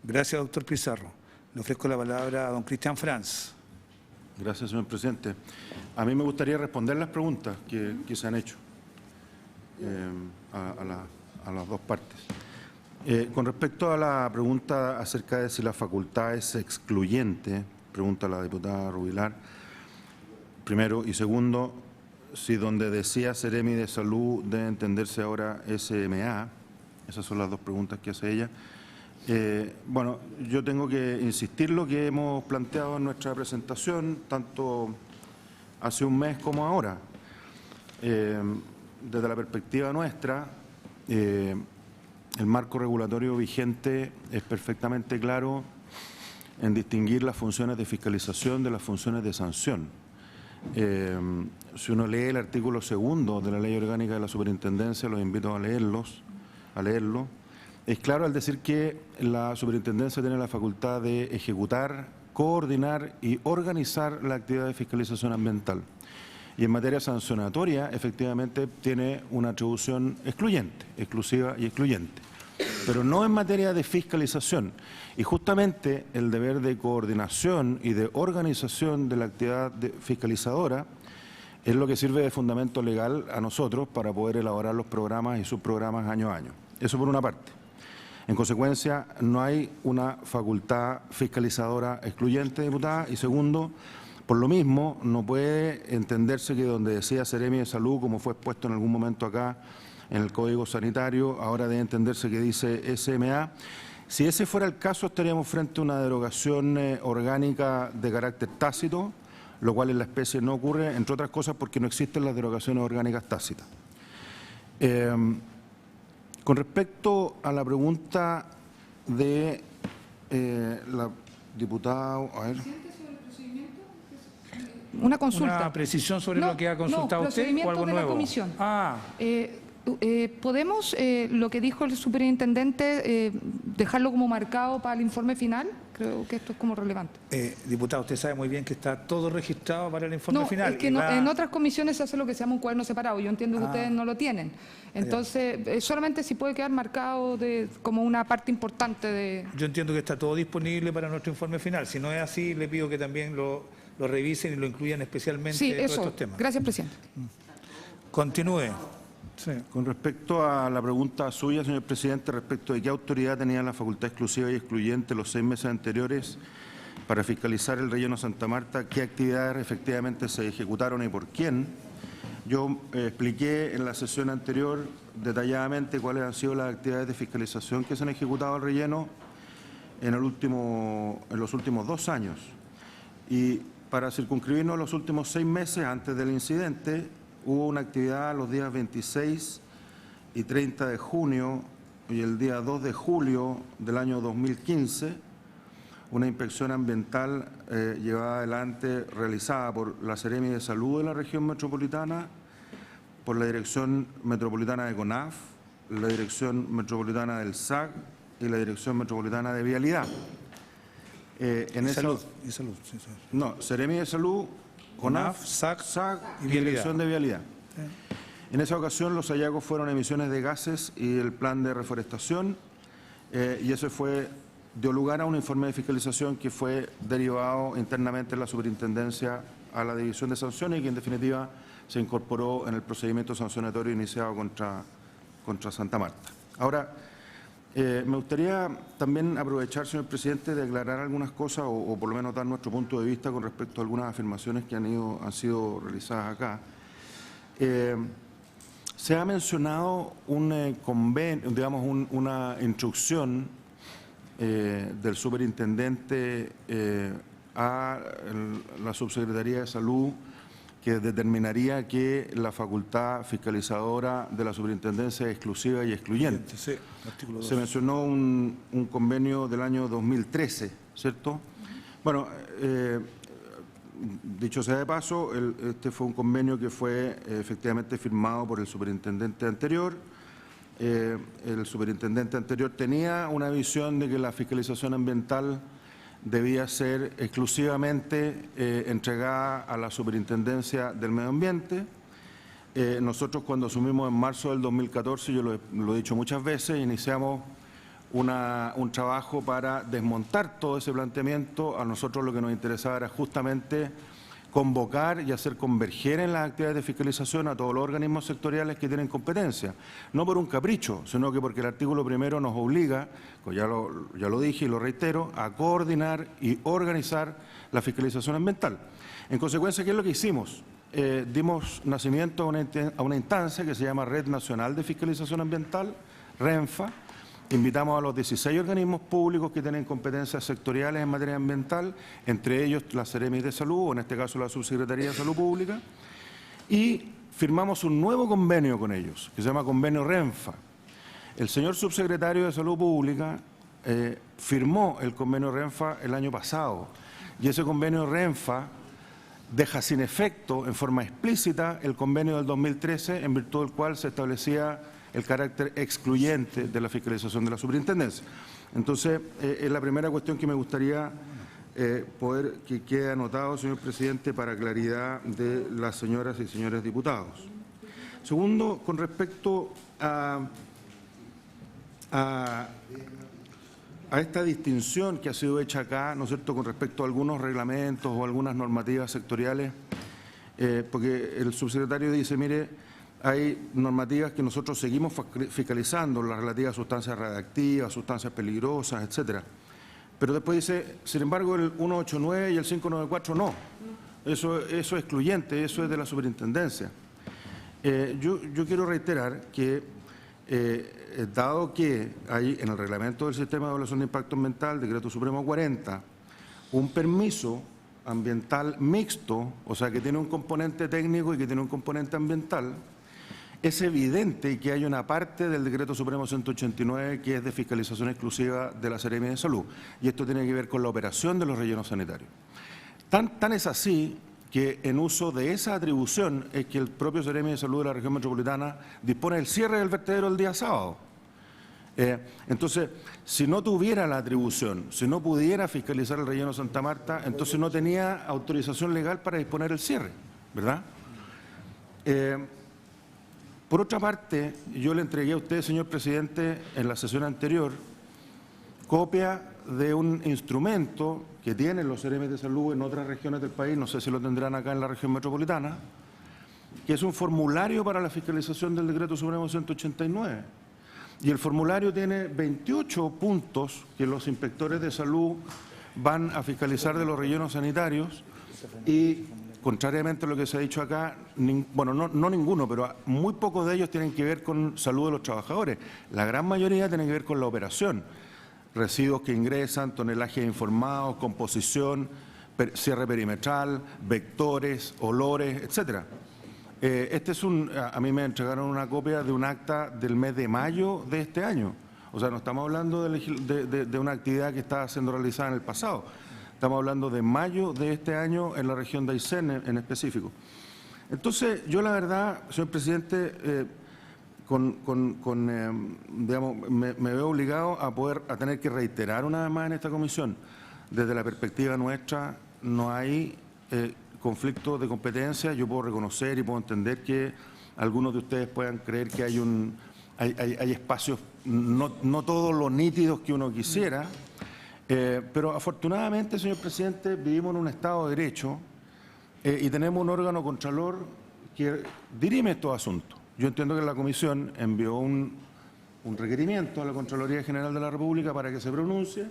A: Gracias, doctor Pizarro. Le ofrezco la palabra a don Cristian Franz.
E: Gracias, señor presidente. A mí me gustaría responder las preguntas que se han hecho a las dos partes. Con respecto a la pregunta acerca de si la facultad es excluyente, pregunta la diputada Rubilar, primero, y segundo, si donde decía Seremi de Salud debe entenderse ahora SMA, esas son las dos preguntas que hace ella. Bueno, yo tengo que insistir lo que hemos planteado en nuestra presentación, tanto hace un mes como ahora. desde la perspectiva nuestra, el marco regulatorio vigente es perfectamente claro en distinguir las funciones de fiscalización de las funciones de sanción. Si uno lee el artículo 2 de la Ley Orgánica de la Superintendencia, los invito a leerlo. Es claro al decir que la Superintendencia tiene la facultad de ejecutar, coordinar y organizar la actividad de fiscalización ambiental. Y en materia sancionatoria, efectivamente, tiene una atribución excluyente, exclusiva y excluyente, pero no en materia de fiscalización. Y justamente el deber de coordinación y de organización de la actividad fiscalizadora es lo que sirve de fundamento legal a nosotros para poder elaborar los programas y subprogramas año a año. Eso por una parte. En consecuencia, no hay una facultad fiscalizadora excluyente, diputada, y segundo, por lo mismo, no puede entenderse que donde decía Seremi de Salud, como fue expuesto en algún momento acá en el Código Sanitario, ahora debe entenderse que dice SMA. Si ese fuera el caso, estaríamos frente a una derogación orgánica de carácter tácito, lo cual en la especie no ocurre, entre otras cosas porque no existen las derogaciones orgánicas tácitas. Con respecto a la pregunta de la diputada... A ver.
F: Una consulta.
A: ¿Una precisión sobre lo que ha consultado usted o algo
F: de
A: nuevo?
F: La comisión.
A: Ah.
F: ¿Podemos, lo que dijo el superintendente, dejarlo como marcado para el informe final? Creo que esto es como relevante.
A: Diputado, usted sabe muy bien que está todo registrado para el informe final.
F: Es que en otras comisiones se hace lo que se llama un cuaderno separado. Yo entiendo que ustedes no lo tienen. Entonces, solamente si puede quedar marcado como una parte importante de...
A: Yo entiendo que está todo disponible para nuestro informe final. Si no es así, le pido que también lo revisen y lo incluyan especialmente en todos estos temas.
F: Gracias, presidente.
A: Continúe. Sí.
E: Con respecto a la pregunta suya, señor presidente, respecto de qué autoridad tenía la facultad exclusiva y excluyente los 6 meses anteriores para fiscalizar el relleno Santa Marta, qué actividades efectivamente se ejecutaron y por quién, yo expliqué en la sesión anterior detalladamente cuáles han sido las actividades de fiscalización que se han ejecutado al relleno en los últimos 2 años. Y para circunscribirnos a los últimos 6 meses antes del incidente, hubo una actividad los días 26 y 30 de junio y el día 2 de julio del año 2015, una inspección ambiental llevada adelante, realizada por la Seremi de Salud de la región metropolitana, por la Dirección Metropolitana de CONAF, la Dirección Metropolitana del SAC y la Dirección Metropolitana de Vialidad.
A: Salud.
E: No, Seremi de Salud, CONAF, SAC y Dirección de Vialidad. En esa ocasión los hallazgos fueron emisiones de gases y el plan de reforestación y eso dio lugar a un informe de fiscalización que fue derivado internamente en la superintendencia a la división de sanciones y que en definitiva se incorporó en el procedimiento sancionatorio iniciado contra Santa Marta. Ahora, me gustaría también aprovechar, señor presidente, de aclarar algunas cosas o por lo menos dar nuestro punto de vista con respecto a algunas afirmaciones que han sido realizadas acá. Se ha mencionado un convenio, digamos, una instrucción del superintendente a la Subsecretaría de Salud que determinaría que la facultad fiscalizadora de la superintendencia es exclusiva y excluyente.
A: Sí, artículo 2.
E: Se mencionó un convenio del año 2013, ¿cierto? Bueno, dicho sea de paso, este fue un convenio que fue efectivamente firmado por el superintendente anterior. El superintendente anterior tenía una visión de que la fiscalización ambiental debía ser exclusivamente entregada a la Superintendencia del Medio Ambiente. Nosotros cuando asumimos en marzo del 2014, yo lo he dicho muchas veces, iniciamos un trabajo para desmontar todo ese planteamiento. A nosotros lo que nos interesaba era justamente convocar y hacer converger en las actividades de fiscalización a todos los organismos sectoriales que tienen competencia, no por un capricho, sino que porque el artículo 1 nos obliga, pues ya lo dije y lo reitero, a coordinar y organizar la fiscalización ambiental. En consecuencia, ¿qué es lo que hicimos? Dimos nacimiento a una instancia que se llama Red Nacional de Fiscalización Ambiental, RENFA. Invitamos a los 16 organismos públicos que tienen competencias sectoriales en materia ambiental, entre ellos la Seremi de Salud, o en este caso la Subsecretaría de Salud Pública, y firmamos un nuevo convenio con ellos, que se llama Convenio Renfa. El señor subsecretario de Salud Pública firmó el convenio Renfa el año pasado, y ese convenio Renfa deja sin efecto, en forma explícita, el convenio del 2013, en virtud del cual se establecía el carácter excluyente de la fiscalización de la superintendencia. Entonces, es la primera cuestión que me gustaría poder que quede anotado, señor presidente, para claridad de las señoras y señores diputados. Segundo, con respecto a esta distinción que ha sido hecha acá, ¿no es cierto?, con respecto a algunos reglamentos o algunas normativas sectoriales, porque el subsecretario dice, mire, hay normativas que nosotros seguimos fiscalizando, las relativas a sustancias radiactivas, sustancias peligrosas, etcétera. Pero después dice, sin embargo, el 189 y el 594 no. Eso es excluyente, eso es de la superintendencia. Yo quiero reiterar que, dado que hay en el reglamento del Sistema de Evaluación de Impacto Ambiental, Decreto Supremo 40, un permiso ambiental mixto, o sea, que tiene un componente técnico y que tiene un componente ambiental, es evidente que hay una parte del Decreto Supremo 189 que es de fiscalización exclusiva de la Seremi de Salud, y esto tiene que ver con la operación de los rellenos sanitarios. Tan es así que en uso de esa atribución es que el propio Seremi de Salud de la región metropolitana dispone del cierre del vertedero el día sábado. Entonces, si no tuviera la atribución, si no pudiera fiscalizar el relleno Santa Marta, entonces no tenía autorización legal para disponer el cierre, ¿verdad? Por otra parte, yo le entregué a usted, señor presidente, en la sesión anterior, copia de un instrumento que tienen los CEREMES de salud en otras regiones del país, no sé si lo tendrán acá en la región metropolitana, que es un formulario para la fiscalización del Decreto Supremo 189. Y el formulario tiene 28 puntos que los inspectores de salud van a fiscalizar de los rellenos sanitarios y, contrariamente a lo que se ha dicho acá, bueno, no ninguno, pero muy pocos de ellos tienen que ver con salud de los trabajadores. La gran mayoría tienen que ver con la operación. Residuos que ingresan, tonelaje informados, composición, cierre perimetral, vectores, olores, etcétera. A mí me entregaron una copia de un acta del mes de mayo de este año. O sea, no estamos hablando de una actividad que está siendo realizada en el pasado. Estamos hablando de mayo de este año en la región de Aysén en específico. Entonces, yo la verdad, señor presidente, digamos, me veo obligado a tener que reiterar una vez más en esta comisión. Desde la perspectiva nuestra, no hay conflicto de competencia. Yo puedo reconocer y puedo entender que algunos de ustedes puedan creer que hay espacios no todos los nítidos que uno quisiera, pero afortunadamente, señor presidente, vivimos en un Estado de Derecho y tenemos un órgano contralor que dirime estos asuntos. Yo entiendo que la Comisión envió un requerimiento a la Contraloría General de la República para que se pronuncie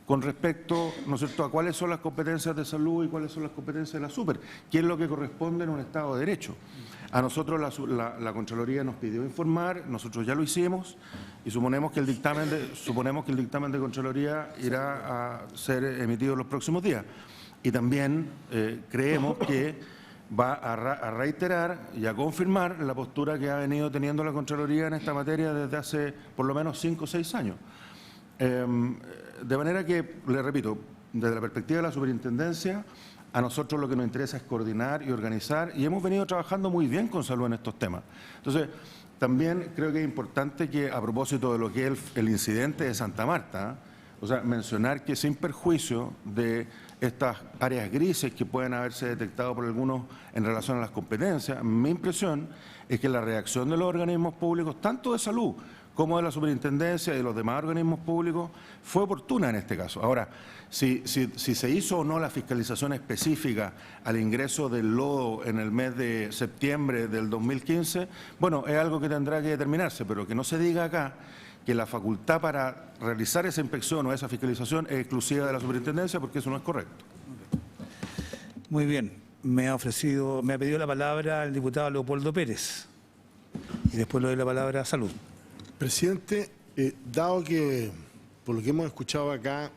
E: con respecto, ¿no es cierto?, a cuáles son las competencias de salud y cuáles son las competencias de la super, qué es lo que corresponde en un Estado de Derecho. A nosotros la Contraloría nos pidió informar, nosotros ya lo hicimos y suponemos que el dictamen de Contraloría irá a ser emitido en los próximos días. Y también creemos que va a reiterar y a confirmar la postura que ha venido teniendo la Contraloría en esta materia desde hace por lo menos 5 o 6 años. De manera que, le repito, desde la perspectiva de la superintendencia, a nosotros lo que nos interesa es coordinar y organizar, y hemos venido trabajando muy bien con salud en estos temas. Entonces, también creo que es importante que, a propósito de lo que es el incidente de Santa Marta, o sea, mencionar que sin perjuicio de estas áreas grises que pueden haberse detectado por algunos en relación a las competencias, mi impresión es que la reacción de los organismos públicos, tanto de salud como de la superintendencia y de los demás organismos públicos, fue oportuna en este caso. Ahora, si se hizo o no la fiscalización específica al ingreso del lodo en el mes de septiembre del 2015, bueno, es algo que tendrá que determinarse, pero que no se diga acá que la facultad para realizar esa inspección o esa fiscalización es exclusiva de la superintendencia, porque eso no es correcto.
A: Muy bien. Me ha pedido la palabra el diputado Leopoldo Pérez. Y después le doy la palabra a Salud.
I: Presidente, dado que, por lo que hemos escuchado acá,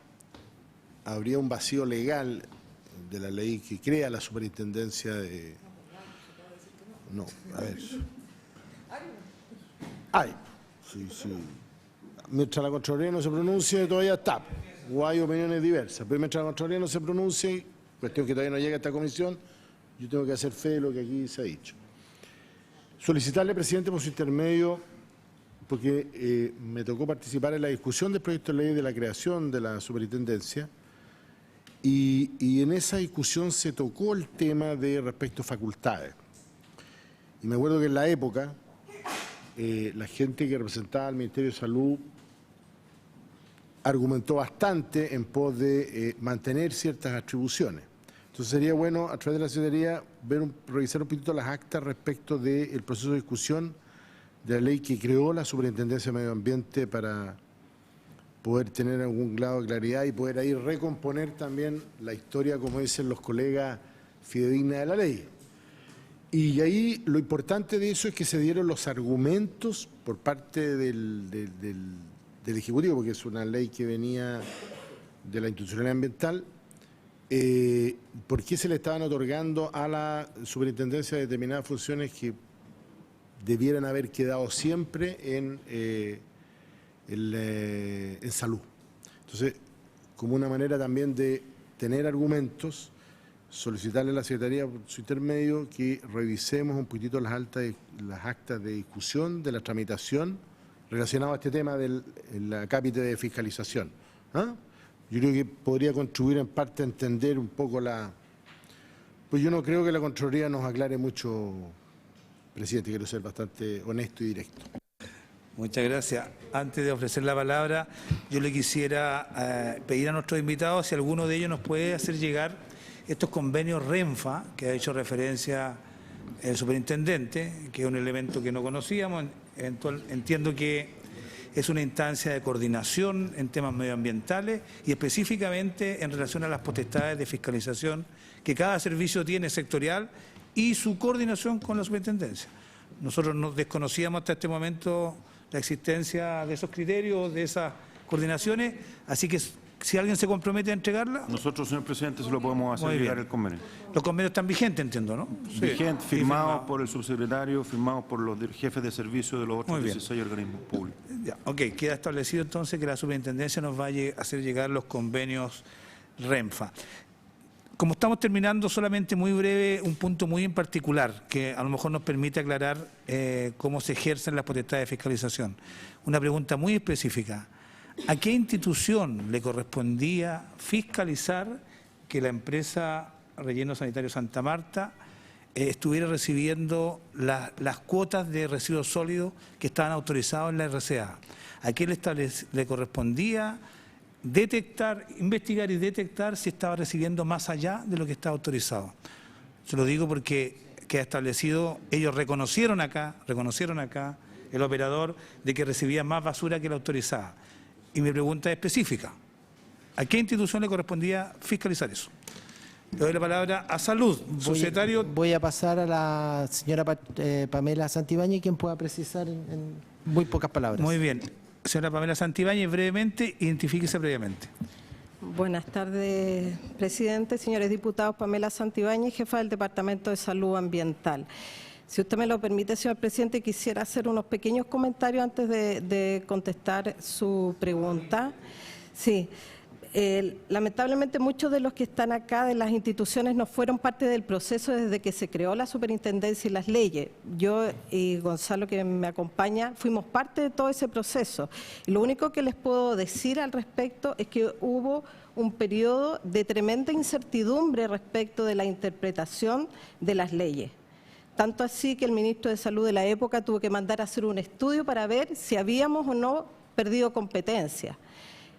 I: habría un vacío legal de la ley que crea la superintendencia de... No, a ver. Hay. Sí, sí. Mientras la Contraloría no se pronuncie, todavía está. O hay opiniones diversas. Pero mientras la Contraloría no se pronuncie, cuestión que todavía no llega a esta comisión, yo tengo que hacer fe de lo que aquí se ha dicho. Solicitarle, presidente, por su intermedio, porque me tocó participar en la discusión del proyecto de ley de la creación de la superintendencia y en esa discusión se tocó el tema de respecto a facultades. Y me acuerdo que en la época la gente que representaba al Ministerio de Salud argumentó bastante en pos de mantener ciertas atribuciones. Entonces sería bueno, a través de la Secretaría, revisar un poquito las actas respecto del proceso de discusión de la ley que creó la Superintendencia de Medio Ambiente para poder tener algún grado de claridad y poder ahí recomponer también la historia, como dicen los colegas, fidedigna de la ley. Y ahí lo importante de eso es que se dieron los argumentos por parte del Ejecutivo, porque es una ley que venía de la institucionalidad ambiental, por qué se le estaban otorgando a la superintendencia determinadas funciones que debieran haber quedado siempre en salud. Entonces, como una manera también de tener argumentos, solicitarle a la Secretaría por su intermedio que revisemos un poquitito las actas de discusión de la tramitación relacionado a este tema del acápite de fiscalización. ¿Ah? Yo creo que podría contribuir en parte a entender un poco pues yo no creo que la Contraloría nos aclare mucho, presidente, quiero ser bastante honesto y directo.
A: Muchas gracias. Antes de ofrecer la palabra, yo le quisiera pedir a nuestros invitados si alguno de ellos nos puede hacer llegar estos convenios RENFA, que ha hecho referencia el superintendente, que es un elemento que no conocíamos. Entiendo que es una instancia de coordinación en temas medioambientales y específicamente en relación a las potestades de fiscalización que cada servicio tiene sectorial y su coordinación con la superintendencia. Nosotros nos desconocíamos hasta este momento la existencia de esos criterios, de esas coordinaciones, así que si alguien se compromete a entregarla...
E: Nosotros, señor presidente, se lo podemos hacer llegar el convenio.
A: Los convenios están vigentes, entiendo, ¿no? Sí.
E: Vigentes, firmados por el subsecretario, firmados por los jefes de servicio de los otros 16 organismos públicos.
A: Ya, ok, queda establecido entonces que la superintendencia nos vaya a hacer llegar los convenios RENFA. Como estamos terminando, solamente muy breve, un punto muy en particular que a lo mejor nos permite aclarar cómo se ejercen las potestades de fiscalización. Una pregunta muy específica. ¿A qué institución le correspondía fiscalizar que la empresa Relleno Sanitario Santa Marta estuviera recibiendo las cuotas de residuos sólidos que estaban autorizados en la RCA? ¿A qué le correspondía detectar, investigar y detectar si estaba recibiendo más allá de lo que estaba autorizado? Se lo digo porque queda establecido, ellos reconocieron acá, el operador, de que recibía más basura que la autorizada. Y mi pregunta es específica. ¿A qué institución le correspondía fiscalizar eso? Le doy la palabra a Salud, secretario.
D: Voy a pasar a la señora Pamela Santibáñez, quien pueda precisar en muy pocas palabras.
A: Muy bien. Señora Pamela Santibáñez, brevemente, identifíquese previamente.
J: Buenas tardes, presidente, señores diputados. Pamela Santibáñez, jefa del Departamento de Salud Ambiental. Si usted me lo permite, señor presidente, quisiera hacer unos pequeños comentarios antes de contestar su pregunta. Sí, lamentablemente muchos de los que están acá de las instituciones no fueron parte del proceso desde que se creó la superintendencia y las leyes. Yo y Gonzalo, que me acompaña, fuimos parte de todo ese proceso. Y lo único que les puedo decir al respecto es que hubo un periodo de tremenda incertidumbre respecto de la interpretación de las leyes. Tanto así que el ministro de Salud de la época tuvo que mandar a hacer un estudio para ver si habíamos o no perdido competencia.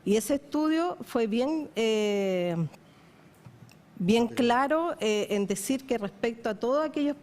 J: Y ese estudio fue bien claro en decir que respecto a todas aquellas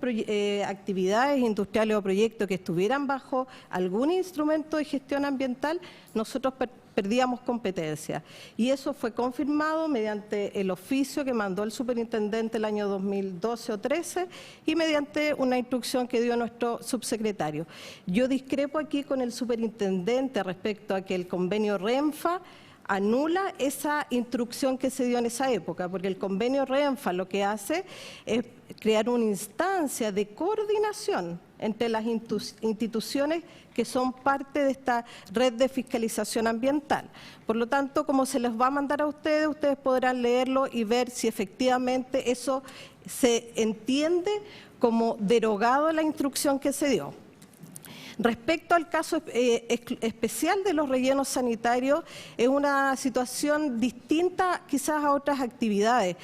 J: actividades industriales o proyectos que estuvieran bajo algún instrumento de gestión ambiental, nosotros perdíamos competencia. Y eso fue confirmado mediante el oficio que mandó el superintendente el año 2012 o 13 y mediante una instrucción que dio nuestro subsecretario. Yo discrepo aquí con el superintendente respecto a que el convenio RENFA anula esa instrucción que se dio en esa época, porque el convenio RENFA lo que hace es crear una instancia de coordinación entre las instituciones que son parte de esta red de fiscalización ambiental. Por lo tanto, como se les va a mandar a ustedes, ustedes podrán leerlo y ver si efectivamente eso se entiende como derogado a la instrucción que se dio. Respecto al caso especial de los rellenos sanitarios, es una situación distinta quizás a otras actividades,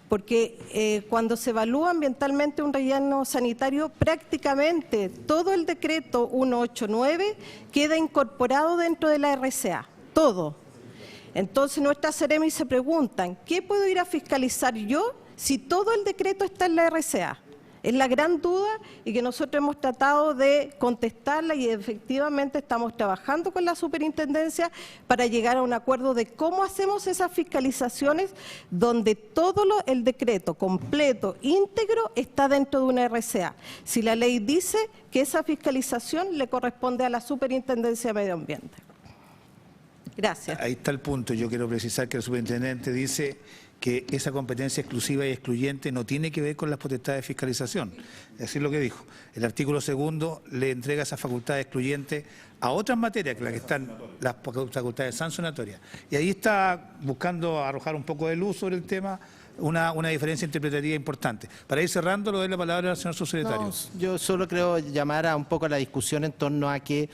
J: porque cuando se evalúa ambientalmente un relleno sanitario, prácticamente todo el decreto 189 queda incorporado dentro de la RCA, todo. Entonces nuestras Ceremi se preguntan, ¿qué puedo ir a fiscalizar yo si todo el decreto está en la RCA? Es la gran duda y que nosotros hemos tratado de contestarla y efectivamente estamos trabajando con la superintendencia para llegar a un acuerdo de cómo hacemos esas fiscalizaciones donde todo el decreto completo, íntegro, está dentro de una RCA. Si la ley dice que esa fiscalización le corresponde a la Superintendencia de Medio Ambiente. Gracias.
A: Ahí está el punto. Yo quiero precisar que el superintendente dice que esa competencia exclusiva y excluyente no tiene que ver con las potestades de fiscalización. Es decir, lo que dijo. El artículo 2 le entrega esa facultad excluyente a otras materias que las que están las facultades sancionatorias. Y ahí está buscando arrojar un poco de luz sobre el tema, una diferencia interpretativa importante. Para ir cerrando, le doy la palabra al señor subsecretario.
D: No, yo solo creo llamar a un poco la discusión en torno a que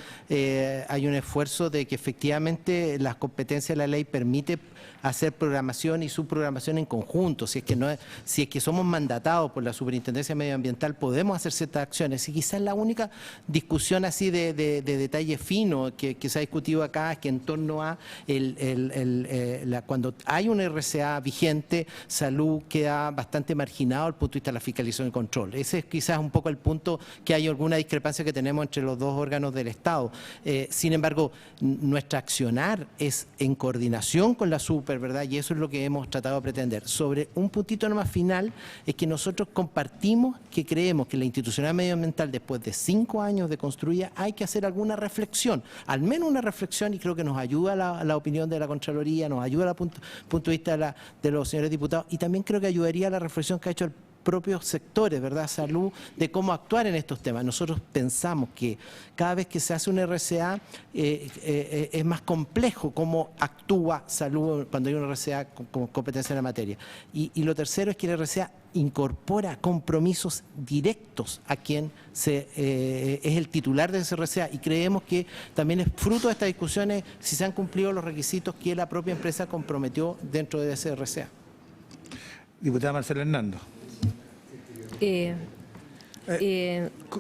D: hay un esfuerzo de que efectivamente las competencias de la ley permite hacer programación y subprogramación en conjunto. Si es que somos mandatados por la Superintendencia Medioambiental, podemos hacer ciertas acciones. Y quizás la única discusión así de detalle fino que se ha discutido acá es que en torno a cuando hay una RCA vigente, salud queda bastante marginado desde el punto de vista de la fiscalización y control. Ese es quizás un poco el punto que hay alguna discrepancia que tenemos entre los dos órganos del Estado. Sin embargo, nuestra accionar es en coordinación con la Super, ¿verdad? Y eso es lo que hemos tratado de pretender. Sobre un puntito nomás final, es que nosotros compartimos que creemos que la institucionalidad medioambiental, después de 5 años de construida, hay que hacer alguna reflexión, al menos una reflexión, y creo que nos ayuda la opinión de la Contraloría, nos ayuda el punto de vista de los señores diputados, y también creo que ayudaría la reflexión que ha hecho el propios sectores, ¿verdad? Salud, de cómo actuar en estos temas. Nosotros pensamos que cada vez que se hace una RCA es más complejo cómo actúa salud cuando hay una RCA con competencia en la materia. Y lo tercero es que la RCA incorpora compromisos directos a quien es el titular de esa RCA, y creemos que también es fruto de estas discusiones si se han cumplido los requisitos que la propia empresa comprometió dentro de esa RCA.
A: Diputada Marcela Hernando.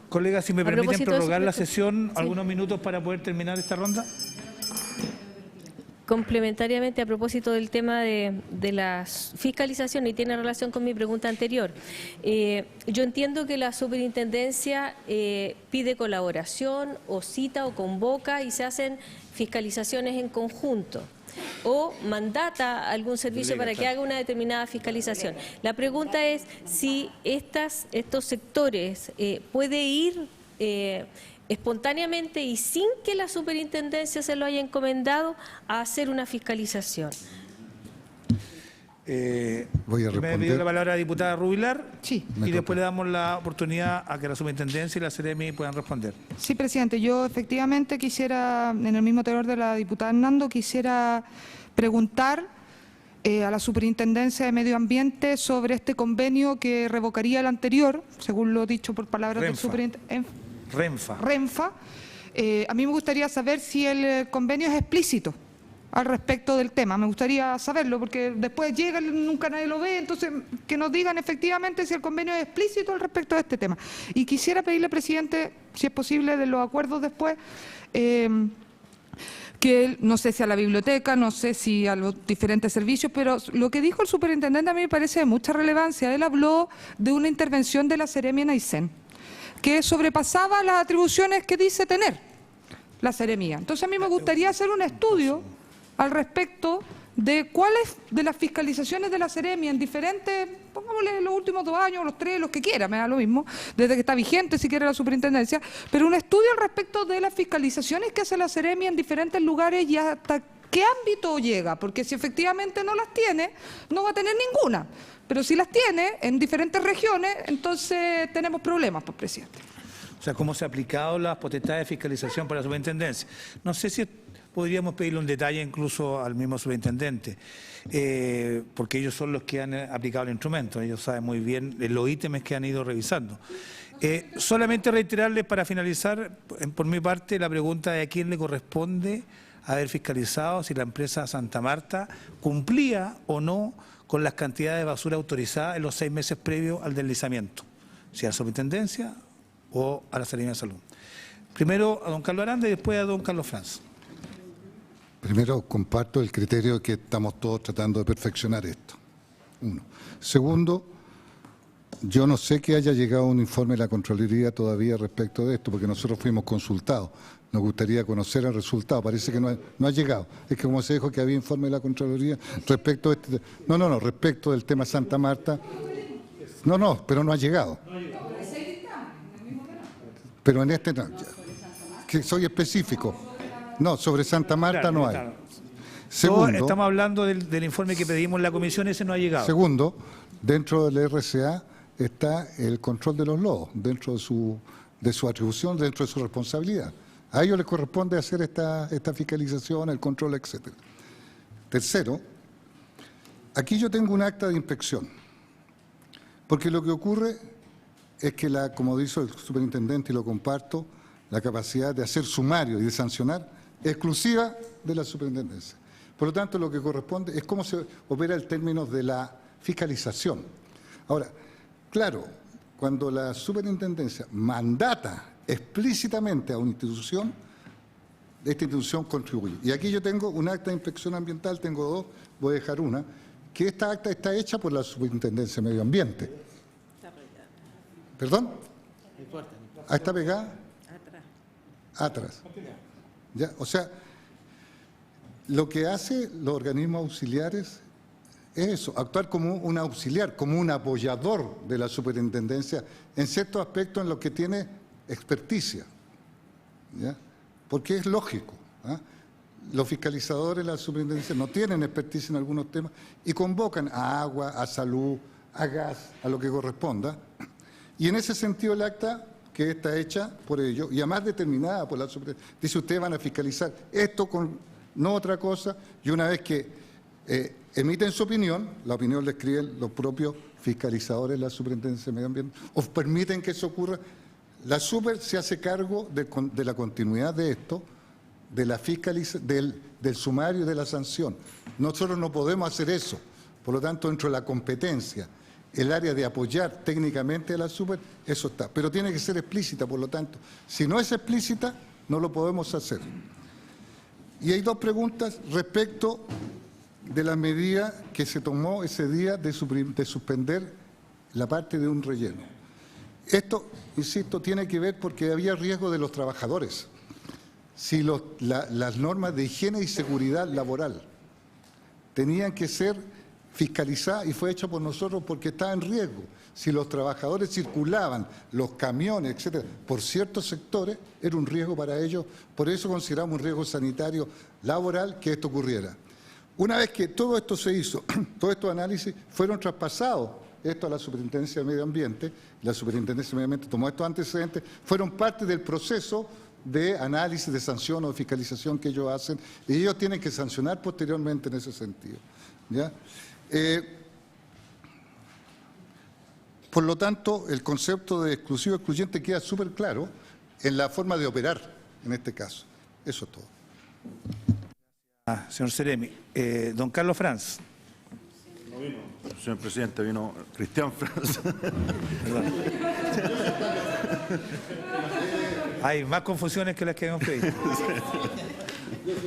A: Colega, si me permiten prorrogar la sesión algunos minutos para poder terminar esta ronda.
G: Complementariamente, a propósito del tema de la fiscalización, y tiene relación con mi pregunta anterior, yo entiendo que la superintendencia pide colaboración o cita o convoca y se hacen fiscalizaciones en conjunto, o mandata algún servicio para que haga una determinada fiscalización. La pregunta es si estos sectores puede ir espontáneamente y sin que la superintendencia se lo haya encomendado a hacer una fiscalización.
C: Voy a responder.
A: Me pidió la palabra la diputada Rubilar.
F: Sí.
A: Y después le damos la oportunidad a que la superintendencia y la Ceremi puedan responder.
F: Sí, presidente. Yo efectivamente quisiera, en el mismo tenor de la diputada Hernando, quisiera preguntar a la Superintendencia de Medio Ambiente sobre este convenio que revocaría el anterior, según lo dicho por palabras del superintendente. Renfa. A mí me gustaría saber si el convenio es explícito al respecto del tema. Me gustaría saberlo, porque después llega, nunca nadie lo ve, entonces que nos digan efectivamente si el convenio es explícito al respecto de este tema. Y quisiera pedirle, presidente, si es posible, de los acuerdos después, que no sé si a la biblioteca, no sé si a los diferentes servicios, pero lo que dijo el superintendente a mí me parece de mucha relevancia. Él habló de una intervención de la Ceremi en Aysén, que sobrepasaba las atribuciones que dice tener la Ceremi. Entonces a mí me gustaría hacer un estudio al respecto de cuáles de las fiscalizaciones de la Ceremi en diferentes, pongámosle los últimos 2 años, los 3, los que quiera, me da lo mismo, desde que está vigente si quiere la superintendencia, pero un estudio al respecto de las fiscalizaciones que hace la Ceremi en diferentes lugares y hasta qué ámbito llega? Porque si efectivamente no las tiene, no va a tener ninguna. Pero si las tiene en diferentes regiones, entonces tenemos problemas, pues, presidente.
A: O sea, cómo se han aplicado las potestades de fiscalización para la superintendencia. No sé si podríamos pedirle un detalle incluso al mismo superintendente, porque ellos son los que han aplicado el instrumento, ellos saben muy bien los ítems que han ido revisando. Solamente reiterarles para finalizar, por mi parte, la pregunta de a quién le corresponde haber fiscalizado si la empresa Santa Marta cumplía o no con las cantidades de basura autorizadas en los 6 meses previos al deslizamiento, si a la superintendencia o a la Seremía de Salud. Primero a don Carlos Aranda y después a don Carlos Franz.
C: Primero, comparto el criterio que estamos todos tratando de perfeccionar esto. Uno. Segundo, yo no sé que haya llegado un informe de la Contraloría todavía respecto de esto, porque nosotros fuimos consultados. Nos gustaría conocer el resultado. Parece que no ha llegado. Es que como se dijo que había informe de la Contraloría respecto a este... No, respecto del tema Santa Marta. No, pero no ha llegado. Pero en este no. Que soy específico. No, sobre Santa Marta no hay. Segundo,
A: estamos hablando del informe que pedimos en la comisión, ese no ha llegado.
C: Segundo, dentro del RCA está el control de los lodos, dentro de su atribución, dentro de su responsabilidad. A ellos les corresponde hacer esta fiscalización, el control, etc. Tercero, aquí yo tengo un acta de inspección, porque lo que ocurre es que, como dijo el superintendente y lo comparto, la capacidad de hacer sumario y de sancionar es exclusiva de la superintendencia. Por lo tanto, lo que corresponde es cómo se opera el término de la fiscalización. Ahora, claro, cuando la superintendencia mandata explícitamente a una institución, esta institución contribuye. Y aquí yo tengo un acta de inspección ambiental, tengo dos, voy a dejar una, que esta acta está hecha por la Superintendencia de Medio Ambiente. ¿Perdón? ¿Ah, está pegada? Atrás. ¿Ya? O sea, lo que hacen los organismos auxiliares es eso, actuar como un auxiliar, como un apoyador de la superintendencia en ciertos aspectos en los que tiene experticia, ¿ya? Porque es lógico, ¿ah? Los fiscalizadores de la superintendencia no tienen experticia en algunos temas y convocan a agua, a salud, a gas, a lo que corresponda. Y en ese sentido el acta que está hecha por ellos y además determinada por la superintendencia, dice ustedes van a fiscalizar esto con no otra cosa, y una vez que emiten su opinión, la opinión la escriben los propios fiscalizadores de la Superintendencia de Medio Ambiente, o permiten que eso ocurra, la Super se hace cargo de la continuidad de esto, de la del sumario y de la sanción. Nosotros no podemos hacer eso, por lo tanto, dentro de la competencia, el área de apoyar técnicamente a la Super, eso está, pero tiene que ser explícita, por lo tanto, si no es explícita, no lo podemos hacer. Y hay dos preguntas respecto de la medida que se tomó ese día de suspender la parte de un relleno. Esto, insisto, tiene que ver porque había riesgo de los trabajadores. Si las normas de higiene y seguridad laboral tenían que ser fiscalizadas, y fue hecho por nosotros porque estaba en riesgo. Si los trabajadores circulaban, los camiones, etcétera, por ciertos sectores, era un riesgo para ellos. Por eso consideramos un riesgo sanitario laboral que esto ocurriera. Una vez que todo esto se hizo, todos estos análisis fueron traspasados esto a la Superintendencia de Medio Ambiente, la Superintendencia de Medio Ambiente tomó estos antecedentes, fueron parte del proceso de análisis, de sanción o de fiscalización que ellos hacen, y ellos tienen que sancionar posteriormente en ese sentido, ¿ya? Por lo tanto, el concepto de exclusivo excluyente queda súper claro en la forma de operar en este caso. Eso es todo.
A: Señor Seremi. Don Carlos Franz.
E: No vino, señor presidente, vino Cristian Franz.
A: Hay más confusiones que las que hemos pedido.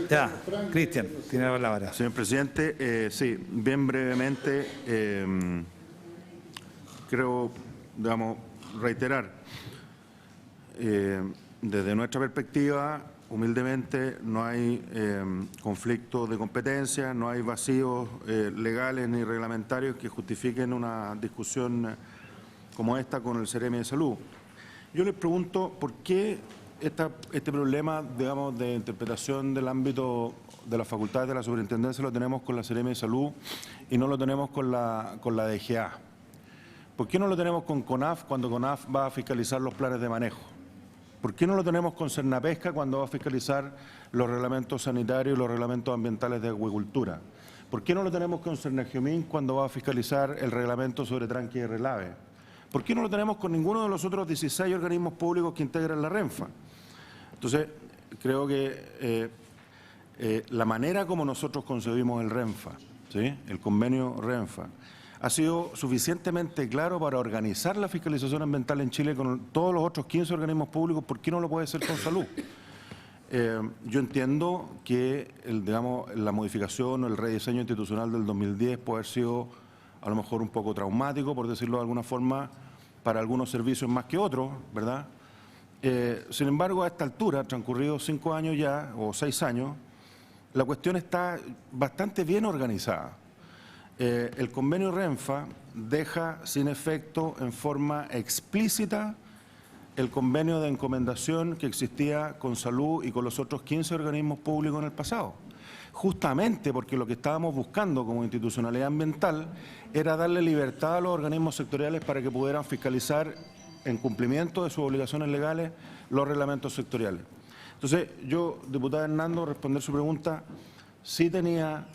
A: Ya, Cristian, tiene la palabra.
E: Señor presidente, sí, bien brevemente, creo, digamos, reiterar, desde nuestra perspectiva, humildemente, no hay conflicto de competencia, no hay vacíos legales ni reglamentarios que justifiquen una discusión como esta con el Seremi de Salud. Yo les pregunto por qué este problema, digamos, de interpretación del ámbito de las facultades de la superintendencia lo tenemos con la Seremi de Salud y no lo tenemos con la DGA. ¿Por qué no lo tenemos con CONAF cuando CONAF va a fiscalizar los planes de manejo? ¿Por qué no lo tenemos con Cernapesca cuando va a fiscalizar los reglamentos sanitarios y los reglamentos ambientales de acuicultura? ¿Por qué no lo tenemos con Cernagiomín cuando va a fiscalizar el reglamento sobre tranque y relave? ¿Por qué no lo tenemos con ninguno de los otros 16 organismos públicos que integran la RENFA? Entonces, creo que la manera como nosotros concebimos el RENFA, ¿sí?, el convenio RENFA, ha sido suficientemente claro para organizar la fiscalización ambiental en Chile con todos los otros 15 organismos públicos. ¿Por qué no lo puede hacer con salud? Yo entiendo que la modificación o el rediseño institucional del 2010 puede haber sido a lo mejor un poco traumático, por decirlo de alguna forma, para algunos servicios más que otros, ¿verdad? Sin embargo, a esta altura, transcurridos 5 años ya, o 6 años, la cuestión está bastante bien organizada. El convenio RENFA deja sin efecto en forma explícita el convenio de encomendación que existía con Salud y con los otros 15 organismos públicos en el pasado. Justamente porque lo que estábamos buscando como institucionalidad ambiental era darle libertad a los organismos sectoriales para que pudieran fiscalizar en cumplimiento de sus obligaciones legales los reglamentos sectoriales. Entonces, yo, diputada Hernando, responder su pregunta, sí tenía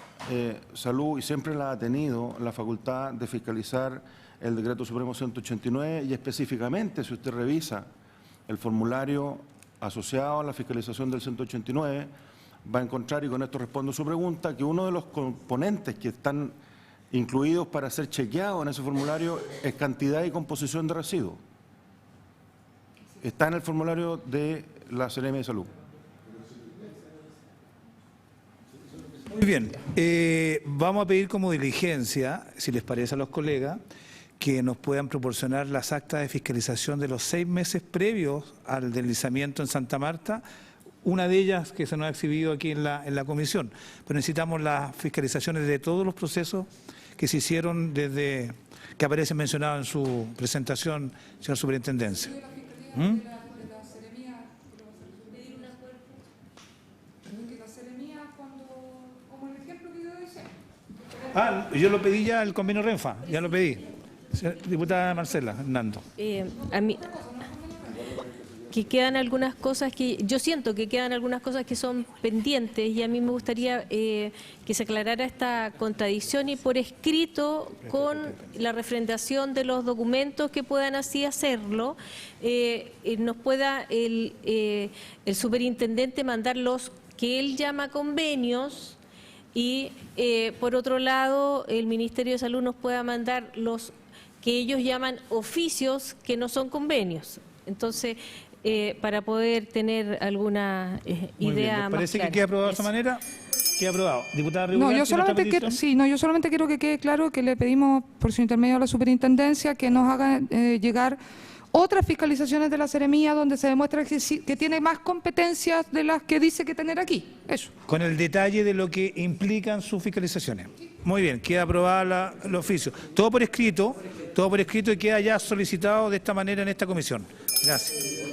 E: Salud y siempre la ha tenido la facultad de fiscalizar el Decreto Supremo 189 y específicamente, si usted revisa el formulario asociado a la fiscalización del 189, va a encontrar, y con esto respondo su pregunta, que uno de los componentes que están incluidos para ser chequeados en ese formulario es cantidad y composición de residuos. Está en el formulario de la Seremi de Salud.
A: Muy bien, vamos a pedir como diligencia, si les parece a los colegas, que nos puedan proporcionar las actas de fiscalización de los 6 meses previos al deslizamiento en Santa Marta, una de ellas que se nos ha exhibido aquí en la comisión. Pero necesitamos las fiscalizaciones de todos los procesos que se hicieron desde que aparece mencionado en su presentación, señor Superintendencia. Yo lo pedí ya, el convenio RENFA, ya lo pedí. Diputada Marcela Hernando.
G: A mí, que quedan algunas cosas que, yo siento que quedan algunas cosas que son pendientes y a mí me gustaría que se aclarara esta contradicción y por escrito con la refrendación de los documentos que puedan así hacerlo, nos pueda el superintendente mandar los que él llama convenios y por otro lado el Ministerio de Salud nos pueda mandar los que ellos llaman oficios que no son convenios. Entonces, para poder tener alguna idea más
A: ¿Parece
G: clara?
A: que queda aprobado de esa manera? Queda aprobado. Diputada Rivera,
F: No, yo solamente quiero que quede claro que le pedimos por su intermedio a la superintendencia que nos haga llegar otras fiscalizaciones de la Seremía donde se demuestra que tiene más competencias de las que dice que tener aquí. Eso.
A: Con el detalle de lo que implican sus fiscalizaciones. Muy bien, queda aprobada el oficio. Todo por escrito y queda ya solicitado de esta manera en esta comisión. Gracias.